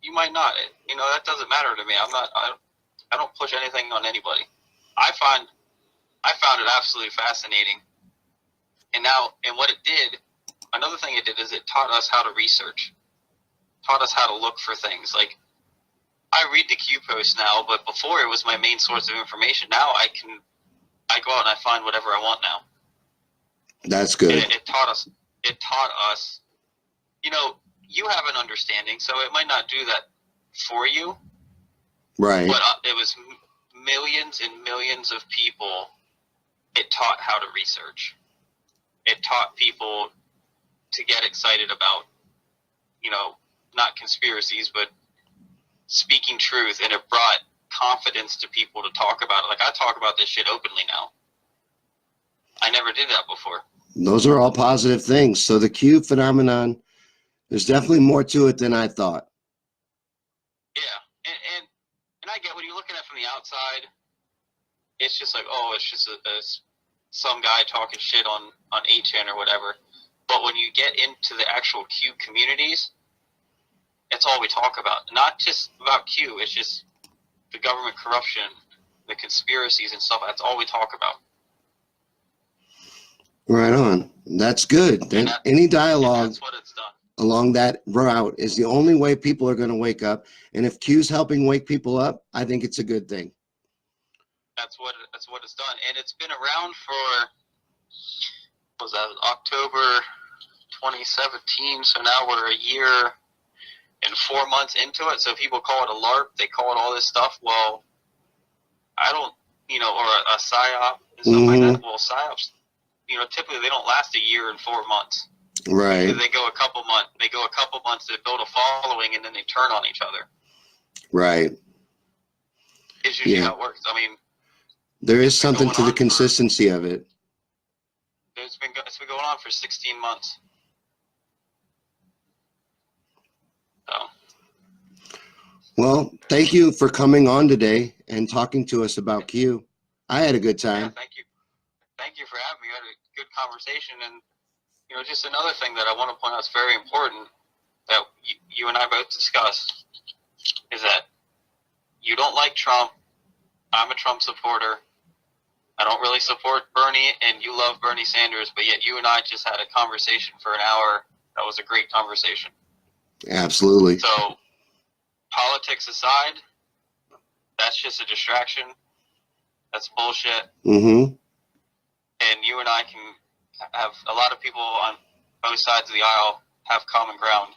you might not. That doesn't matter to me. I don't push anything on anybody. I found it absolutely fascinating. And what it did, another thing it did is it taught us how to research. Taught us how to look for things. Like, I read the Q post now, but before it was my main source of information. Now I go out and I find whatever I want now. That's good. And it taught us, you have an understanding, so it might not do that for you. Right. But it was millions and millions of people it taught how to research. It taught people to get excited about, not conspiracies, but speaking truth, and it brought confidence to people to talk about it. Like, I talk about this shit openly now. I never did that before. Those are all positive things. So the Q phenomenon, there's definitely more to it than I thought. Yeah, and I get when you're looking at it from the outside, it's just like, oh, it's just some guy talking shit on 8chan or whatever. But when you get into the actual Q communities, it's all we talk about. Not just about Q, it's just the government corruption, the conspiracies and stuff. That's all we talk about. Right on. That's good. Then any dialogue That's what it's done. along that route is the only way people are going to wake up. And if Q's helping wake people up, I think it's a good thing. That's what it's done, and it's been around for, what was that, October 2017? So now we're a year and 4 months into it. So people call it a LARP, they call it all this stuff. Well, I don't, or a psyop and stuff like that. Well, psyops, typically they don't last a year and 4 months. Right. They go a couple months. They go a couple months to build a following, and then they turn on each other. Right. It's usually how it works. I mean, there is something to the consistency of it. It's been going on for 16 months. So. Well, thank you for coming on today and talking to us about Q. I had a good time. Yeah, thank you. Thank you for having me. We had a good conversation, and just another thing that I want to point out is very important that you and I both discussed is that you don't like Trump. I'm a Trump supporter. I don't really support Bernie, and you love Bernie Sanders, but yet you and I just had a conversation for an hour. That was a great conversation. Absolutely. So, politics aside, that's just a distraction. That's bullshit. Mm-hmm. And you and I can have a lot of people on both sides of the aisle have common ground.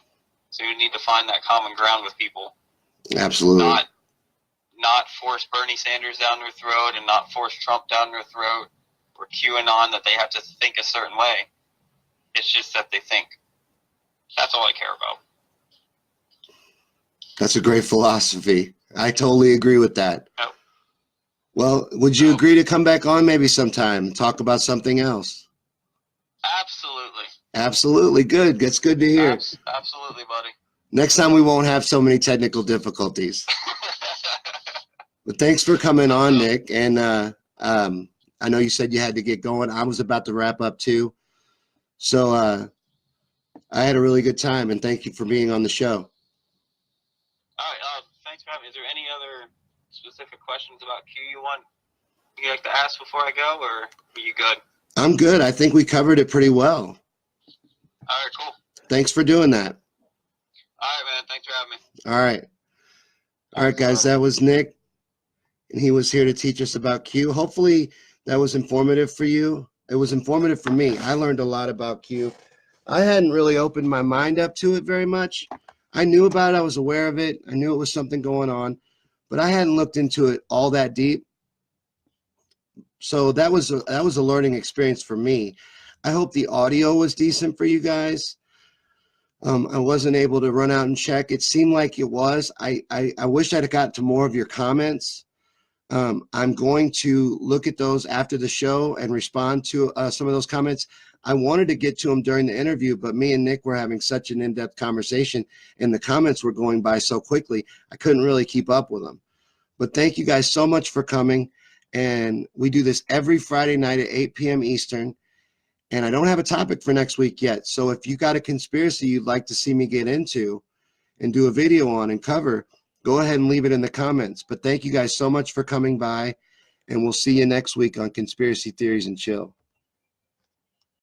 So you need to find that common ground with people. Absolutely. Not force Bernie Sanders down their throat and not force Trump down their throat or QAnon that they have to think a certain way. It's just that they think. That's all I care about. That's a great philosophy. I totally agree with that. Yep. Well, would you agree to come back on maybe sometime and talk about something else? Absolutely. Absolutely. Good. That's good to hear. Absolutely, buddy. Next time we won't have so many technical difficulties. But thanks for coming on, Nick. And I know you said you had to get going. I was about to wrap up too. So I had a really good time, and thank you for being on the show. All right. Thanks for having me. Is there any other specific questions about Q you'd like to ask before I go, or are you good? I'm good. I think we covered it pretty well. All right, cool. Thanks for doing that. All right, man. Thanks for having me. All right. All right, guys. That was Nick, and he was here to teach us about Q. Hopefully that was informative for you. It was informative for me. I learned a lot about Q. I hadn't really opened my mind up to it very much. I knew about it. I was aware of it. I knew it was something going on, but I hadn't looked into it all that deep. So that was a learning experience for me. I hope the audio was decent for you guys. I wasn't able to run out and check. It seemed like it was. I wish I'd got to more of your comments. I'm going to look at those after the show and respond to some of those comments. I wanted to get to them during the interview, but me and Nick were having such an in-depth conversation, and the comments were going by so quickly, I couldn't really keep up with them. But thank you guys so much for coming. And we do this every Friday night at 8 p.m. Eastern. And I don't have a topic for next week yet. So if you got a conspiracy you'd like to see me get into and do a video on and cover, go ahead and leave it in the comments. But thank you guys so much for coming by. And we'll see you next week on Conspiracy Theories and Chill.